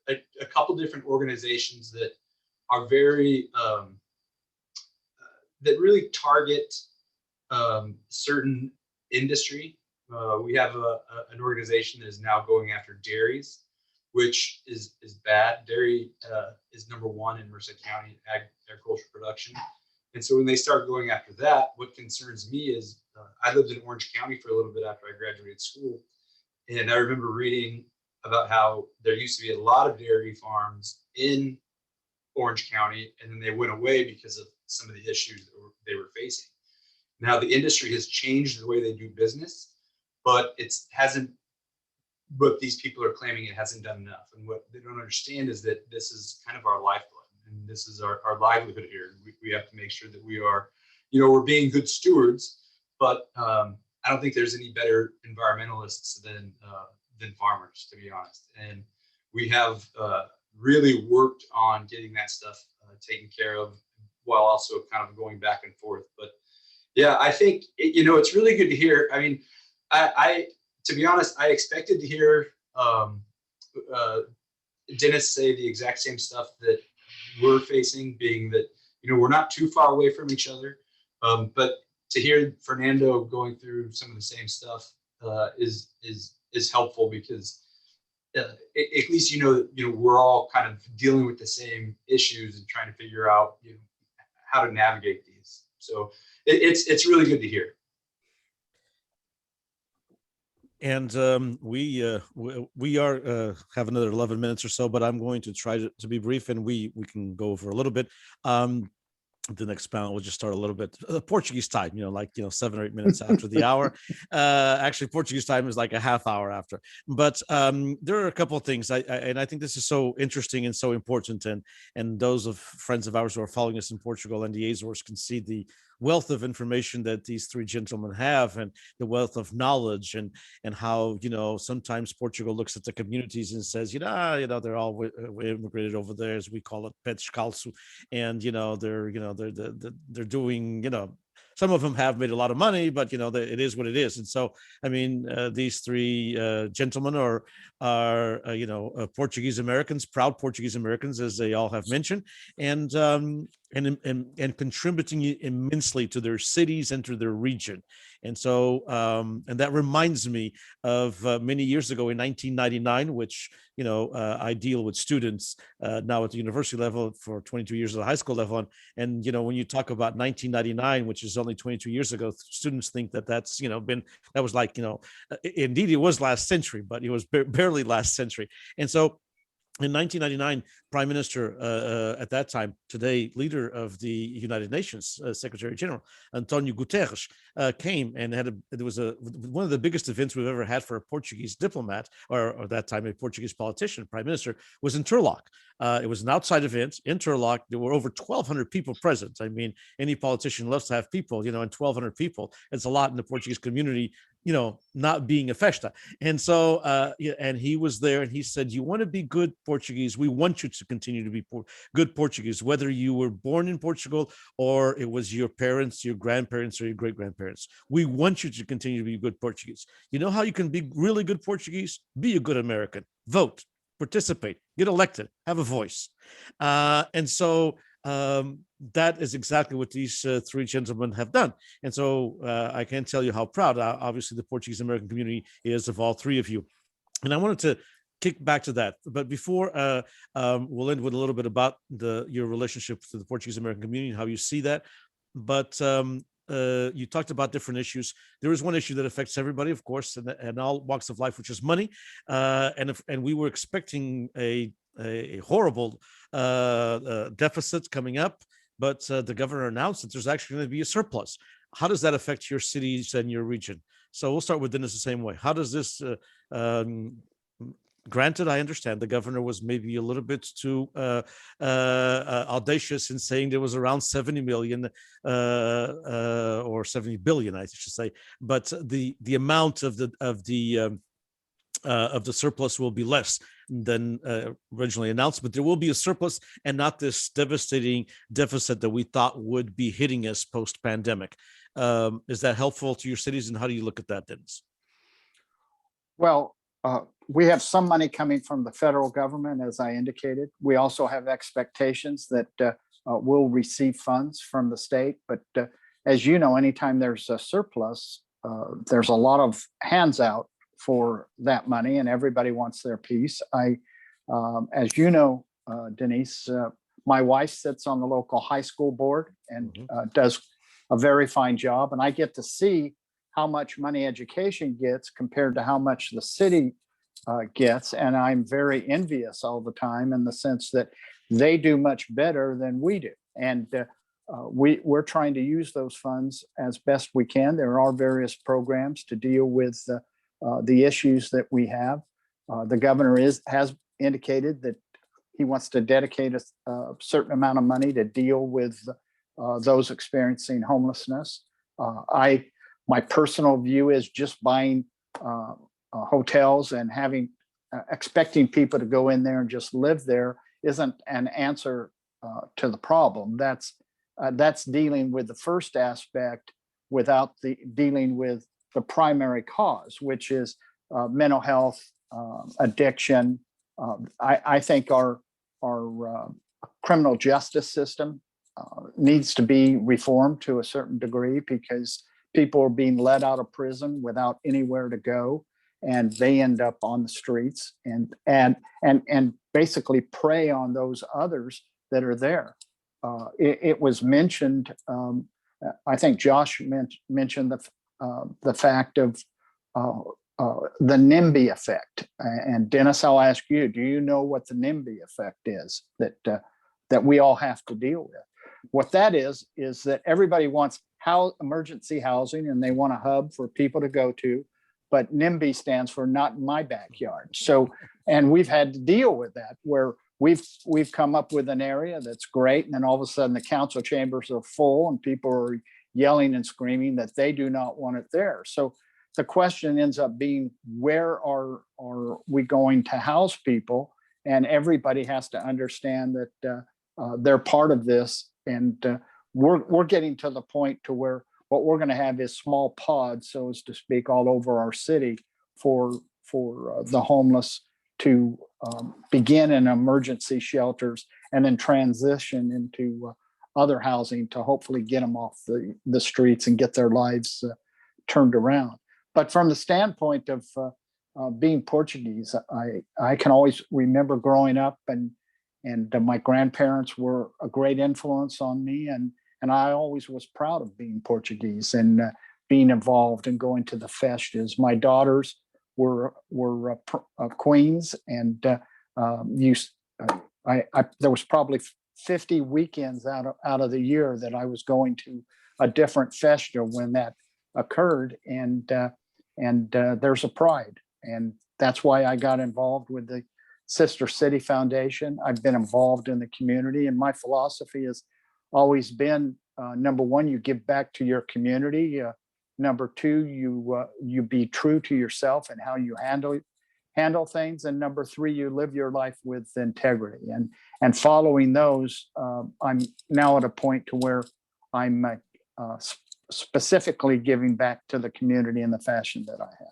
a couple different organizations that are very that really target certain industry. We have an organization that is now going after dairies, which is bad. Dairy is number one in Merced County agricultural production. And so when they start going after that, what concerns me is I lived in Orange County for a little bit after I graduated school. And I remember reading about how there used to be a lot of dairy farms in Orange County, and then they went away because of some of the issues that they were facing. Now the industry has changed the way they do business, but but these people are claiming it hasn't done enough. And what they don't understand is that this is kind of our lifeblood, and this is our livelihood here. We have to make sure that we are, we're being good stewards, but I don't think there's any better environmentalists than farmers, to be honest. And we have really worked on getting that stuff taken care of while also kind of going back and forth. But yeah, I think, it's really good to hear. I mean, I to be honest, I expected to hear Dennis say the exact same stuff that we're facing, being that, we're not too far away from each other. But to hear Fernando going through some of the same stuff is helpful, because at least we're all kind of dealing with the same issues and trying to figure out how to navigate these. So it's really good to hear. And we have another 11 minutes or so, but I'm going to try to be brief, and we can go over a little bit. The next panel will just start a little bit Portuguese time, 7 or 8 minutes after the hour. Actually, Portuguese time is like a half hour after. But there are a couple of things, and I think this is so interesting and so important. And those of friends of ours who are following us in Portugal and the Azores can see the wealth of information that these three gentlemen have, and the wealth of knowledge, and how sometimes Portugal looks at the communities and says, they're all immigrated over there, as we call it, pé descalço, and they're doing, some of them have made a lot of money, but it is what it is. And so, I mean, these three gentlemen are Portuguese-Americans, proud Portuguese-Americans, as they all have mentioned, and contributing immensely to their cities and to their region. And so, and that reminds me of many years ago in 1999, which, I deal with students now at the university level for 22 years at the high school level. And when you talk about 1999, which is only 22 years ago, students think that that's, that was like, indeed it was last century, but it was barely last century. And so, in 1999, Prime Minister at that time, today leader of the United Nations, Secretary General Antonio Guterres, came and there was one of the biggest events we've ever had for a Portuguese diplomat, or at that time a Portuguese politician, Prime Minister, was in Turlock. It was an outside event in Turlock. There were over 1,200 people present. I mean, any politician loves to have people, and 1,200 people, it's a lot in the Portuguese community, not being a festa. And so, and he was there, and he said, you want to be good Portuguese, we want you to continue to be good Portuguese, whether you were born in Portugal or it was your parents, your grandparents, or your great-grandparents. We want you to continue to be good Portuguese. You know how you can be really good Portuguese? Be a good American. Vote, participate, get elected, have a voice. And so that is exactly what these three gentlemen have done. And so I can tell you how proud, obviously, the Portuguese-American community is of all three of you. And I wanted to kick back to that. But before we'll end with a little bit about your relationship to the Portuguese-American community and how you see that. But you talked about different issues. There is one issue that affects everybody, of course, and all walks of life, which is money. And we were expecting a horrible deficit coming up, but the governor announced that there's actually going to be a surplus. How does that affect your cities and your region? So we'll start with Dennis the same way. How does this, granted, I understand the governor was maybe a little bit too audacious in saying there was around 70 million or 70 billion, I should say, but the amount of the of the surplus will be less than originally announced, but there will be a surplus and not this devastating deficit that we thought would be hitting us post-pandemic. Is that helpful to your cities, and how do you look at that, Dennis? Well, we have some money coming from the federal government, as I indicated. We also have expectations that we'll receive funds from the state. But as you know, anytime there's a surplus, there's a lot of hands out for that money, and everybody wants their piece. As you know, Denise, my wife sits on the local high school board and does a very fine job, and I get to see how much money education gets compared to how much the city gets. And I'm very envious all the time in the sense that they do much better than we do. And we're trying to use those funds as best we can. There are various programs to deal with the issues that we have. The governor has indicated that he wants to dedicate a certain amount of money to deal with those experiencing homelessness. My personal view is just buying hotels and expecting people to go in there and just live there isn't an answer to the problem. That's dealing with the first aspect without dealing with the primary cause, which is mental health, addiction. I think our criminal justice system needs to be reformed to a certain degree, because people are being let out of prison without anywhere to go, and they end up on the streets and basically prey on those others that are there. It was mentioned. I think Josh mentioned the fact of the NIMBY effect. And Dennis, I'll ask you: do you know what the NIMBY effect is that we all have to deal with? What that is that everybody wants emergency housing, and they want a hub for people to go to, but NIMBY stands for not in my backyard. So, and we've had to deal with that, where we've come up with an area that's great, and then all of a sudden the council chambers are full and people are yelling and screaming that they do not want it there. So the question ends up being, where are we going to house people? And everybody has to understand that they're part of this. And we're getting to the point to where what we're going to have is small pods, so as to speak, all over our city for the homeless to begin in emergency shelters and then transition into other housing to hopefully get them off the streets and get their lives turned around. But from the standpoint of being Portuguese, I can always remember growing up, and my grandparents were a great influence on me, and I always was proud of being Portuguese and being involved and going to the festas. My daughters were queens, and there was probably 50 weekends out of the year that I was going to a different festa when that occurred, and there's a pride, and that's why I got involved with the Sister City Foundation. I've been involved in the community, and my philosophy has always been, number one, you give back to your community. Number two, you be true to yourself and how you handle things. And number three, you live your life with integrity. And following those, I'm now at a point to where I'm specifically giving back to the community in the fashion that I have.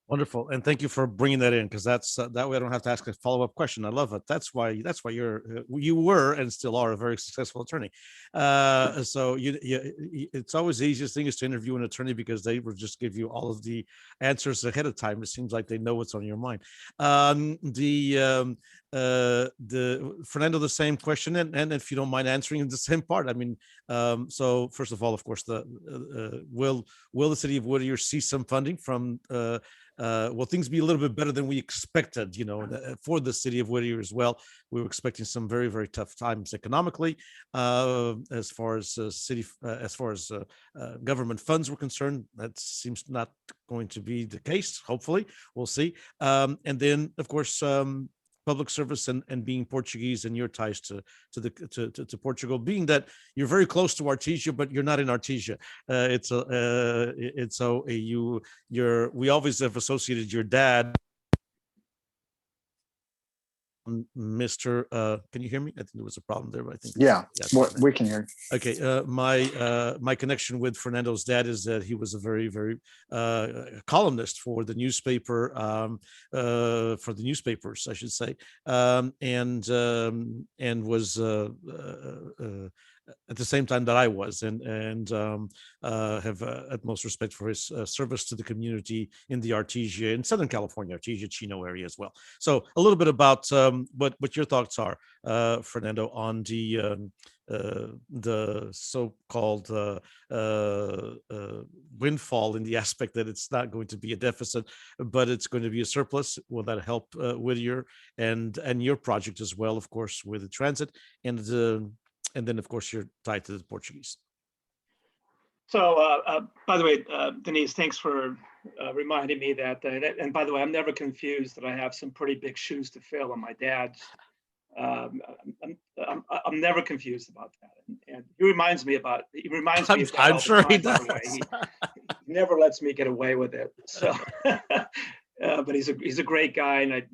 Wonderful, and thank you for bringing that in, because that's that way I don't have to ask a follow-up question. I love it. That's why you were and still are a very successful attorney. So it's always the easiest thing is to interview an attorney, because they will just give you all of the answers ahead of time. It seems like they know what's on your mind. The Fernando, the same question, and if you don't mind answering in the same part. I mean, so first of all, of course, will the city of Whittier see some funding from will things be a little bit better than we expected, for the city of Whittier as well? We were expecting some very, very tough times economically, as far as government funds were concerned. That seems not going to be the case. Hopefully, we'll see. And then, of course, public service and being Portuguese and your ties to Portugal, being that you're very close to Artesia, but you're not in Artesia. We always have associated your dad, Mr. Can you hear me? I think there was a problem there, but I think we can hear. Okay, my connection with Fernando's dad is that he was a very, very columnist for the newspaper, for the newspapers, I should say, and was at the same time that I was, and have utmost respect for his service to the community in the Artesia, in Southern California, Artesia Chino area as well. So a little bit about what your thoughts are, Fernando, on the so-called windfall, in the aspect that it's not going to be a deficit, but it's going to be a surplus. Will that help Whittier and your project as well, of course, with the transit, and then of course you're tied to the Portuguese. So, by the way, Denise, thanks for reminding me that. And by the way, I'm never confused that I have some pretty big shoes to fill on my dad's. I'm never confused about that. And he reminds me of that. I'm sure he by does. the way. He never lets me get away with it. So, but he's a great guy, and I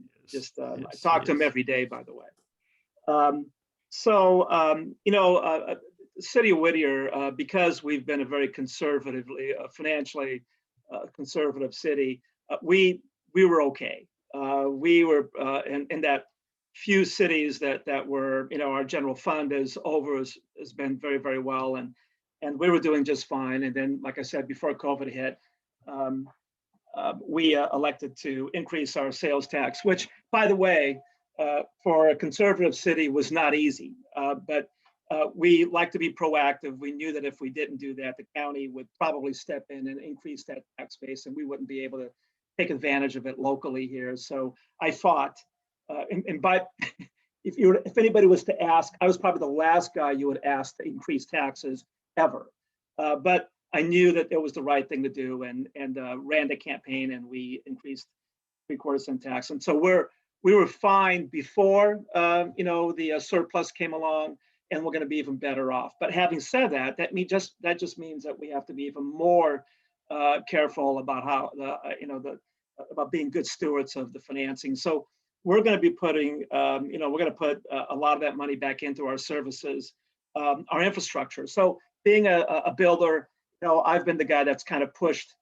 talk to him every day, by the way. City of Whittier, because we've been a very conservatively, financially conservative city, we were okay. We were in that few cities that were, our general fund has been very, very well, and we were doing just fine. And then, like I said, before COVID hit, we elected to increase our sales tax, which, by the way, for a conservative city was not easy, but we like to be proactive. We knew that if we didn't do that, the county would probably step in and increase that tax base, and we wouldn't be able to take advantage of it locally here. So I fought, if anybody was to ask, I was probably the last guy you would ask to increase taxes ever. But I knew that it was the right thing to do, and ran the campaign, and we increased 3/4 cent tax. And so we were fine before the surplus came along, and we're going to be even better off. But having said that, that just means that we have to be even more careful about how about being good stewards of the financing. So we're going to be putting, we're going to put a lot of that money back into our services, our infrastructure. So being a builder, I've been the guy that's kind of pushed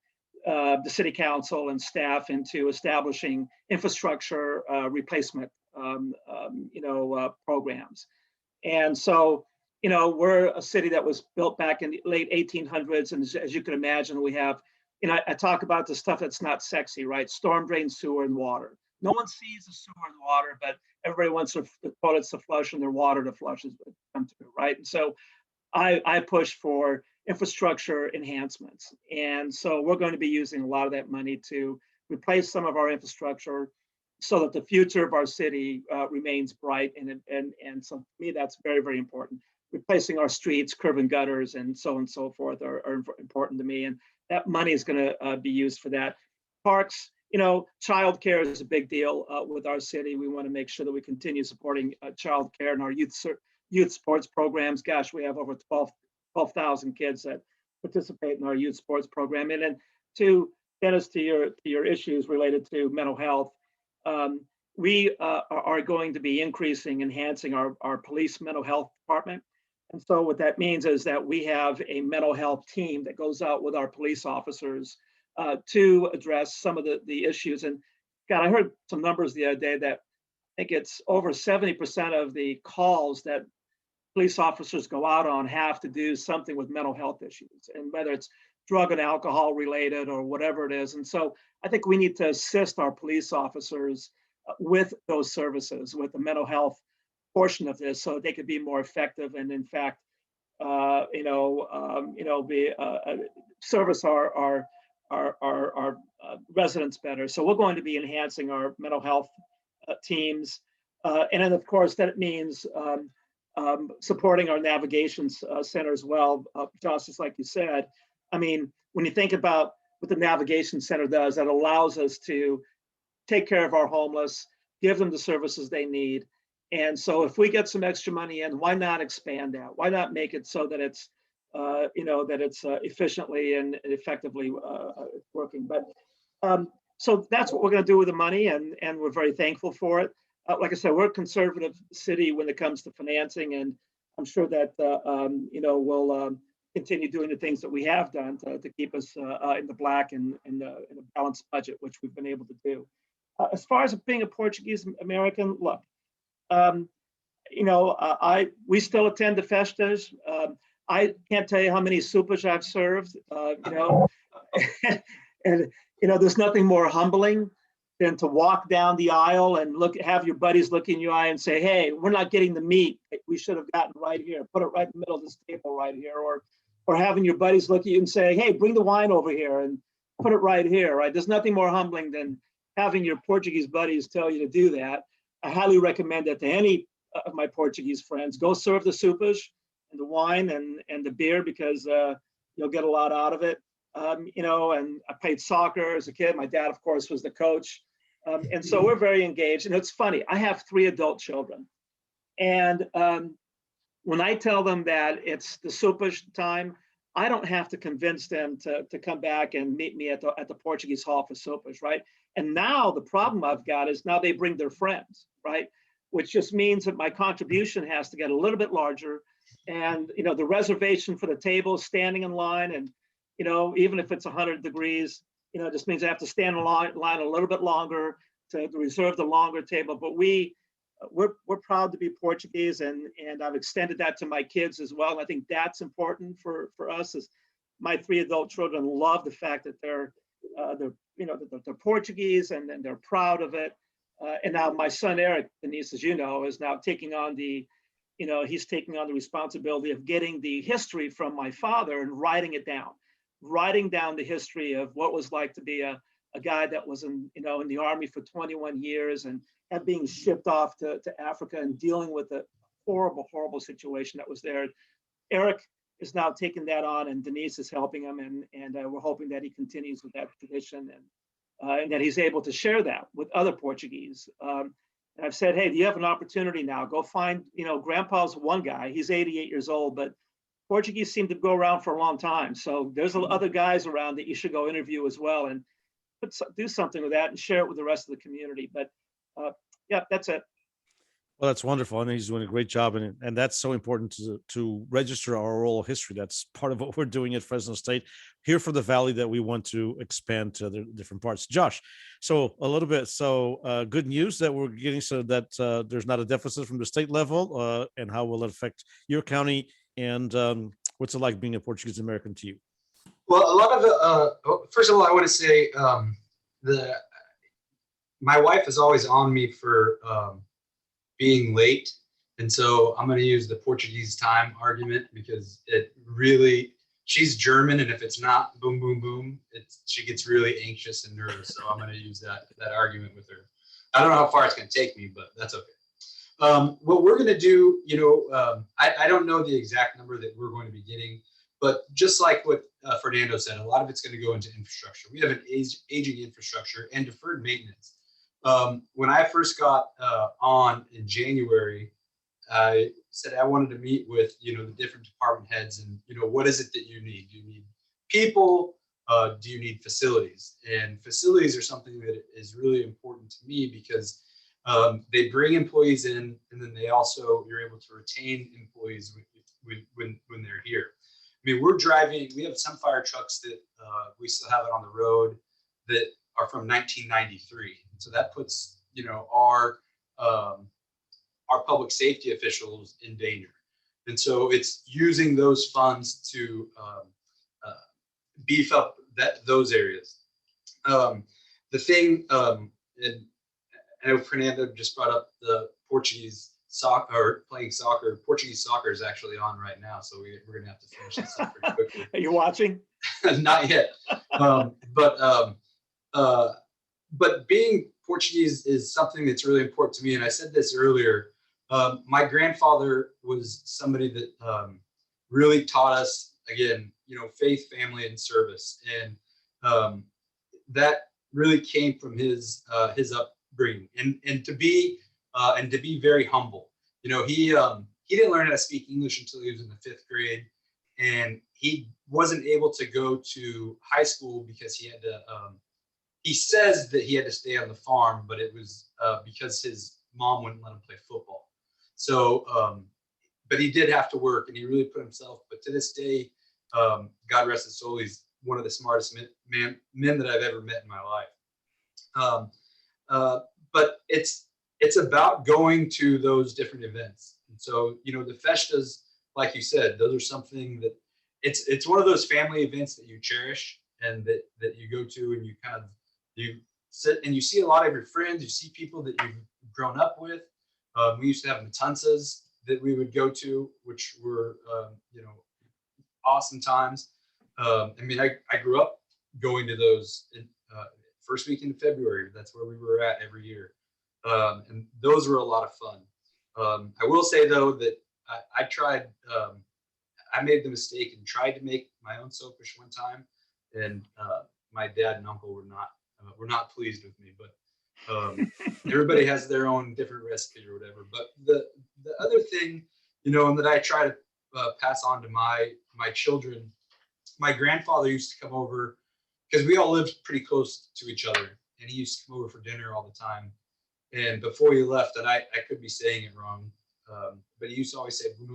the city council and staff into establishing infrastructure replacement, programs. And so, we're a city that was built back in the late 1800s. And as you can imagine, we have, I talk about the stuff that's not sexy, right? Storm drain, sewer, and water. No one sees the sewer and water, but everybody wants the toilets to flush and their water to flush as they come through, right? And so I push for infrastructure enhancements. And so we're going to be using a lot of that money to replace some of our infrastructure so that the future of our city remains bright. And so to me, that's very, very important. Replacing our streets, curb and gutters, and so forth are important to me. And that money is going to be used for that. Parks, childcare is a big deal with our city. We want to make sure that we continue supporting childcare and our youth sports programs. Gosh, we have over 12,000 kids that participate in our youth sports program. And then to Dennis, to your issues related to mental health, we are going to be enhancing our police mental health department. And so what that means is that we have a mental health team that goes out with our police officers to address some of the issues. And God, I heard some numbers the other day that I think it's over 70% of the calls that police officers go out on have to do something with mental health issues, and whether it's drug and alcohol related or whatever it is. And so I think we need to assist our police officers with those services, with the mental health portion of this, so they could be more effective and, in fact, service our residents better. So we're going to be enhancing our mental health teams, and then of course that means supporting our navigation center as well. Justice, like you said, I mean, when you think about what the navigation center does, that allows us to take care of our homeless, give them the services they need. And so if we get some extra money in, why not expand that? Why not make it so that it's, efficiently and effectively working? But so that's what we're going to do with the money, and we're very thankful for it. Like I said, we're a conservative city when it comes to financing, and I'm sure that we'll continue doing the things that we have done to keep us in the black and in a balanced budget, which we've been able to do. As far as being a Portuguese-American, look, we still attend the festas. I can't tell you how many supers I've served, and there's nothing more humbling than to walk down the aisle and have your buddies look in your eye and say, "Hey, we're not getting the meat we should have gotten right here. Put it right in the middle of this table right here," or having your buddies look at you and say, "Hey, bring the wine over here and put it right here." Right? There's nothing more humbling than having your Portuguese buddies tell you to do that. I highly recommend that to any of my Portuguese friends. Go serve the sopas and the wine and the beer, because you'll get a lot out of it. And I played soccer as a kid. My dad, of course, was the coach. And so we're very engaged. And it's funny, I have 3 adult children. And when I tell them that it's the sopas time, I don't have to convince them to come back and meet me at the Portuguese Hall for sopas, right? And now the problem I've got is now they bring their friends, right? Which just means that my contribution has to get a little bit larger. And, the reservation for the table, standing in line, and, even if it's 100 degrees, it just means I have to stand in line a little bit longer to reserve the longer table. But we're proud to be Portuguese, and I've extended that to my kids as well. And I think that's important for us. Is my 3 adult children love the fact that they're Portuguese, and they're proud of it. And now my son Eric, Denise, as you know, is now taking on he's taking on the responsibility of getting the history from my father and writing down the history of what it was like to be a guy that was in the Army for 21 years and being shipped off to Africa and dealing with a horrible, horrible situation that was there. Eric is now taking that on, and Denise is helping him, and we're hoping that he continues with that tradition, and that he's able to share that with other Portuguese. And I've said, hey, do you have an opportunity now? Go find, Grandpa's one guy, he's 88 years old, but Portuguese seem to go around for a long time. So there's other guys around that you should go interview as well, and do something with that and share it with the rest of the community. But yeah, that's it. Well, that's wonderful. And he's doing a great job. And that's so important to register our oral history. That's part of what we're doing at Fresno State here for the Valley, that we want to expand to the different parts. Josh, so a little bit. So good news that we're getting, so that there's not a deficit from the state level, and how will it affect your county? And what's it like being a Portuguese-American to you? Well, a lot of first of all, I want to say my wife is always on me for being late. And so I'm going to use the Portuguese time argument, because it really, she's German, and if it's not boom, boom, boom, she gets really anxious and nervous. So I'm going to use that argument with her. I don't know how far it's going to take me, but that's okay. What we're going to do, I don't know the exact number that we're going to be getting, but just like what Fernando said, a lot of it's going to go into infrastructure. We have an aging infrastructure and deferred maintenance. When I first got on in January, I said I wanted to meet with the different department heads, and what is it that you need? Do you need people? Do you need facilities? And facilities are something that is really important to me, because they bring employees in, and then you're able to retain employees when they're here. I mean, we have some fire trucks that we still have it on the road that are from 1993. So that puts, our public safety officials in danger. And so it's using those funds to beef up those areas. The thing, and I know Fernando just brought up the Portuguese soccer, or playing soccer. Portuguese soccer is actually on right now, so we're going to have to finish this up pretty quickly. Are you watching? Not yet. But being Portuguese is something that's really important to me. And I said this earlier. My grandfather was somebody that really taught us, again, faith, family, and service. And that really came from his upbringing upbringing, and to be very humble. He didn't learn how to speak English until he was in the 5th grade, and he wasn't able to go to high school because he had to. He says that he had to stay on the farm, but it was because his mom wouldn't let him play football. So, but he did have to work, and he really put himself. But to this day, God rest his soul, he's one of the smartest men that I've ever met in my life. But it's about going to those different events. And so, the festas, like you said, those are something that it's one of those family events that you cherish and that you go to, and you sit and you see a lot of your friends, you see people that you've grown up with. We used to have matanzas that we would go to, which were, awesome times. I grew up going to those first weekend of February. That's where we were at every year. And those were a lot of fun. I will say, though, that I tried, I made the mistake and tried to make my own soapfish one time. And my dad and uncle were not pleased with me, but everybody has their own different recipe or whatever. But the other thing, and that I try to pass on to my children, my grandfather used to come over because we all lived pretty close to each other, and he used to come over for dinner all the time. And before he left, and I could be saying it wrong, but he used to always say, and he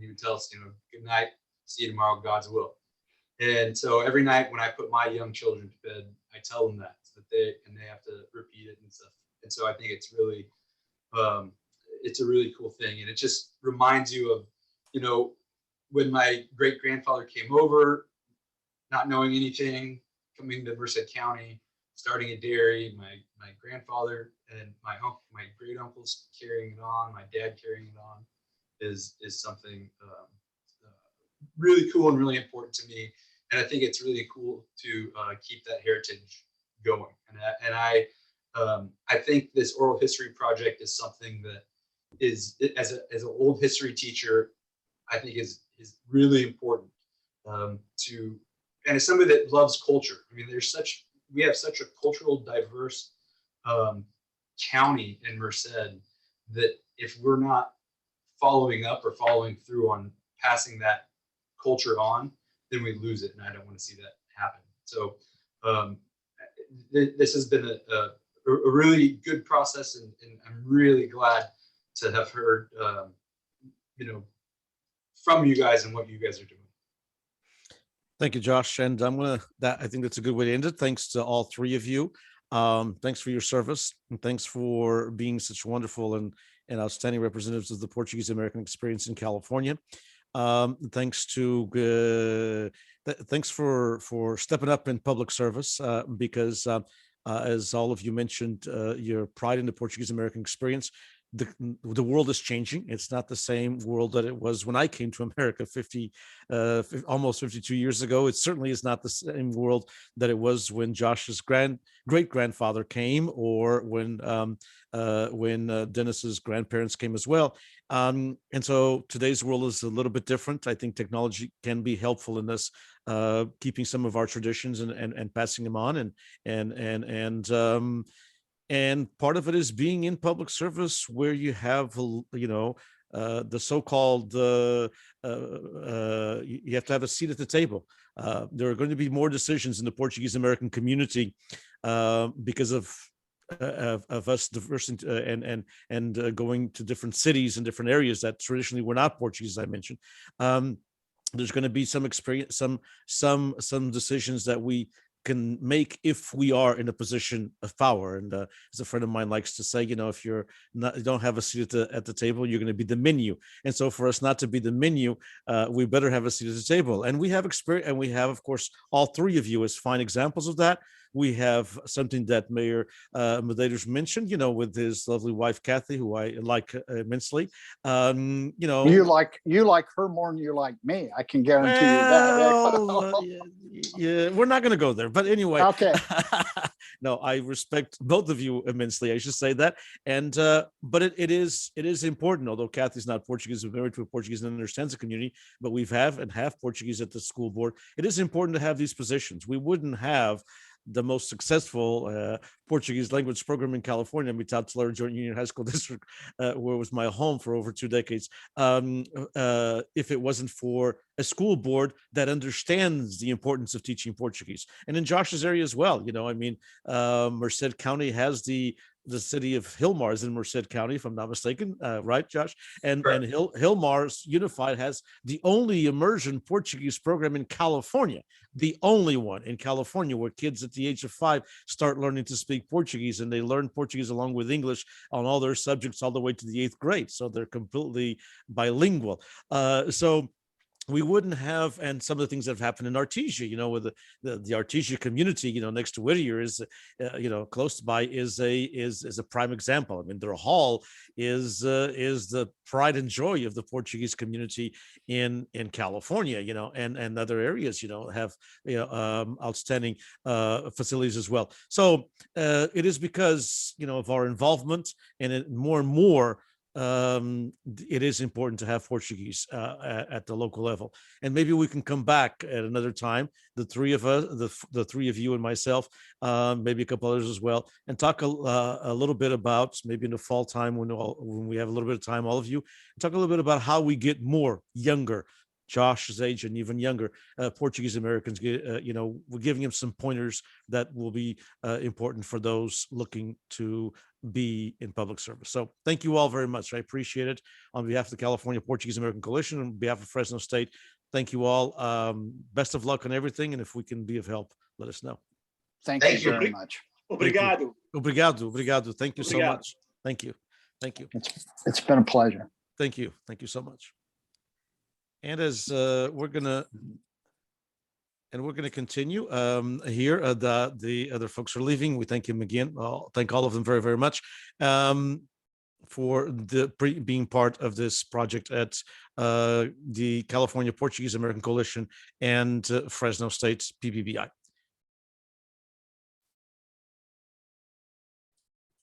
would tell us, good night, see you tomorrow, God's will. And so every night when I put my young children to bed, I tell them that, so that they have to repeat it and stuff. And so I think it's really, it's a really cool thing. And it just reminds you of, when my great grandfather came over, not knowing anything, coming to Merced County, starting a dairy, my grandfather and my great uncles carrying it on, my dad carrying it on, is something really cool and really important to me. And I think it's really cool to keep that heritage going. And I think this oral history project is something that is, as an old history teacher, I think is really important to, and as somebody that loves culture. I mean, we have such a cultural diverse county in Merced that if we're not following up or following through on passing that culture on, then we lose it, and I don't want to see that happen. So this has been a really good process, and I'm really glad to have heard from you guys and what you guys are doing. Thank you, Josh. And I think that's a good way to end it. Thanks to all three of you. Thanks for your service, and thanks for being such wonderful and outstanding representatives of the Portuguese-American experience in California. Thanks for stepping up in public service, because as all of you mentioned, your pride in the Portuguese-American experience. The world is changing. It's not the same world that it was when I came to America almost 52 years ago. It certainly is not the same world that it was when Josh's great-grandfather came, or when Dennis's grandparents came as well. And so today's world is a little bit different. I think technology can be helpful in this, keeping some of our traditions and passing them on, and part of it is being in public service, where you have, the so-called, you have to have a seat at the table. There are going to be more decisions in the Portuguese-American community because of us diversing and going to different cities and different areas that traditionally were not Portuguese, as I mentioned. There's going to be some experience, some decisions that we can make if we are in a position of power. And as a friend of mine likes to say, if you don't have a seat at the table, you're going to be the menu. And so for us not to be the menu, we better have a seat at the table. And we have experience, and we have, of course, all three of you as fine examples of that. We have something that Mayor Mederos mentioned, with his lovely wife, Kathy, who I like immensely. You like her more than you like me. I can guarantee you that. Yeah, we're not going to go there. But anyway, okay. No, I respect both of you immensely. I should say that. And but it is important. Although Kathy's not Portuguese, we're married to a Portuguese and understands the community, but we have Portuguese at the school board. It is important to have these positions. We wouldn't have the most successful Portuguese language program in California, Tulare Joint Union High School District, where it was my home for over 2 decades. If it wasn't for a school board that understands the importance of teaching Portuguese, and in Josh's area as well, Merced County has the city of Hillmar is in Merced County, if I'm not mistaken, right, Josh? And Hillmar's Unified has the only immersion Portuguese program in California, the only one in California where kids at the age of 5 start learning to speak Portuguese, and they learn Portuguese along with English on all their subjects all the way to the 8th grade. So they're completely bilingual. So we wouldn't have, and some of the things that have happened in Artesia, with the Artesia community, next to Whittier is, close by is a prime example. I mean, their hall is the pride and joy of the Portuguese community in California, and other areas, have, outstanding facilities as well. So it is because, of our involvement, and more and more, it is important to have Portuguese at the local level, and maybe we can come back at another time, the three of us, the three of you and myself, maybe a couple others as well, and talk a little bit about, maybe in the fall time when we have a little bit of time, all of you, talk a little bit about how we get more younger, Josh's age and even younger Portuguese Americans. We're giving him some pointers that will be important for those looking to be in public service. So thank you all very much. I appreciate it. On behalf of the California Portuguese-American Coalition, on behalf of Fresno State, thank you all. Best of luck on everything. And if we can be of help, let us know. Thank you very much. Obrigado. Obrigado. Thank you so Obrigado. much. Thank you. It's been a pleasure. Thank you so much. And as we're gonna continue here, the other folks are leaving. We thank him again. I'll thank all of them very, very much for being part of this project at the California Portuguese-American Coalition and Fresno State PPBI.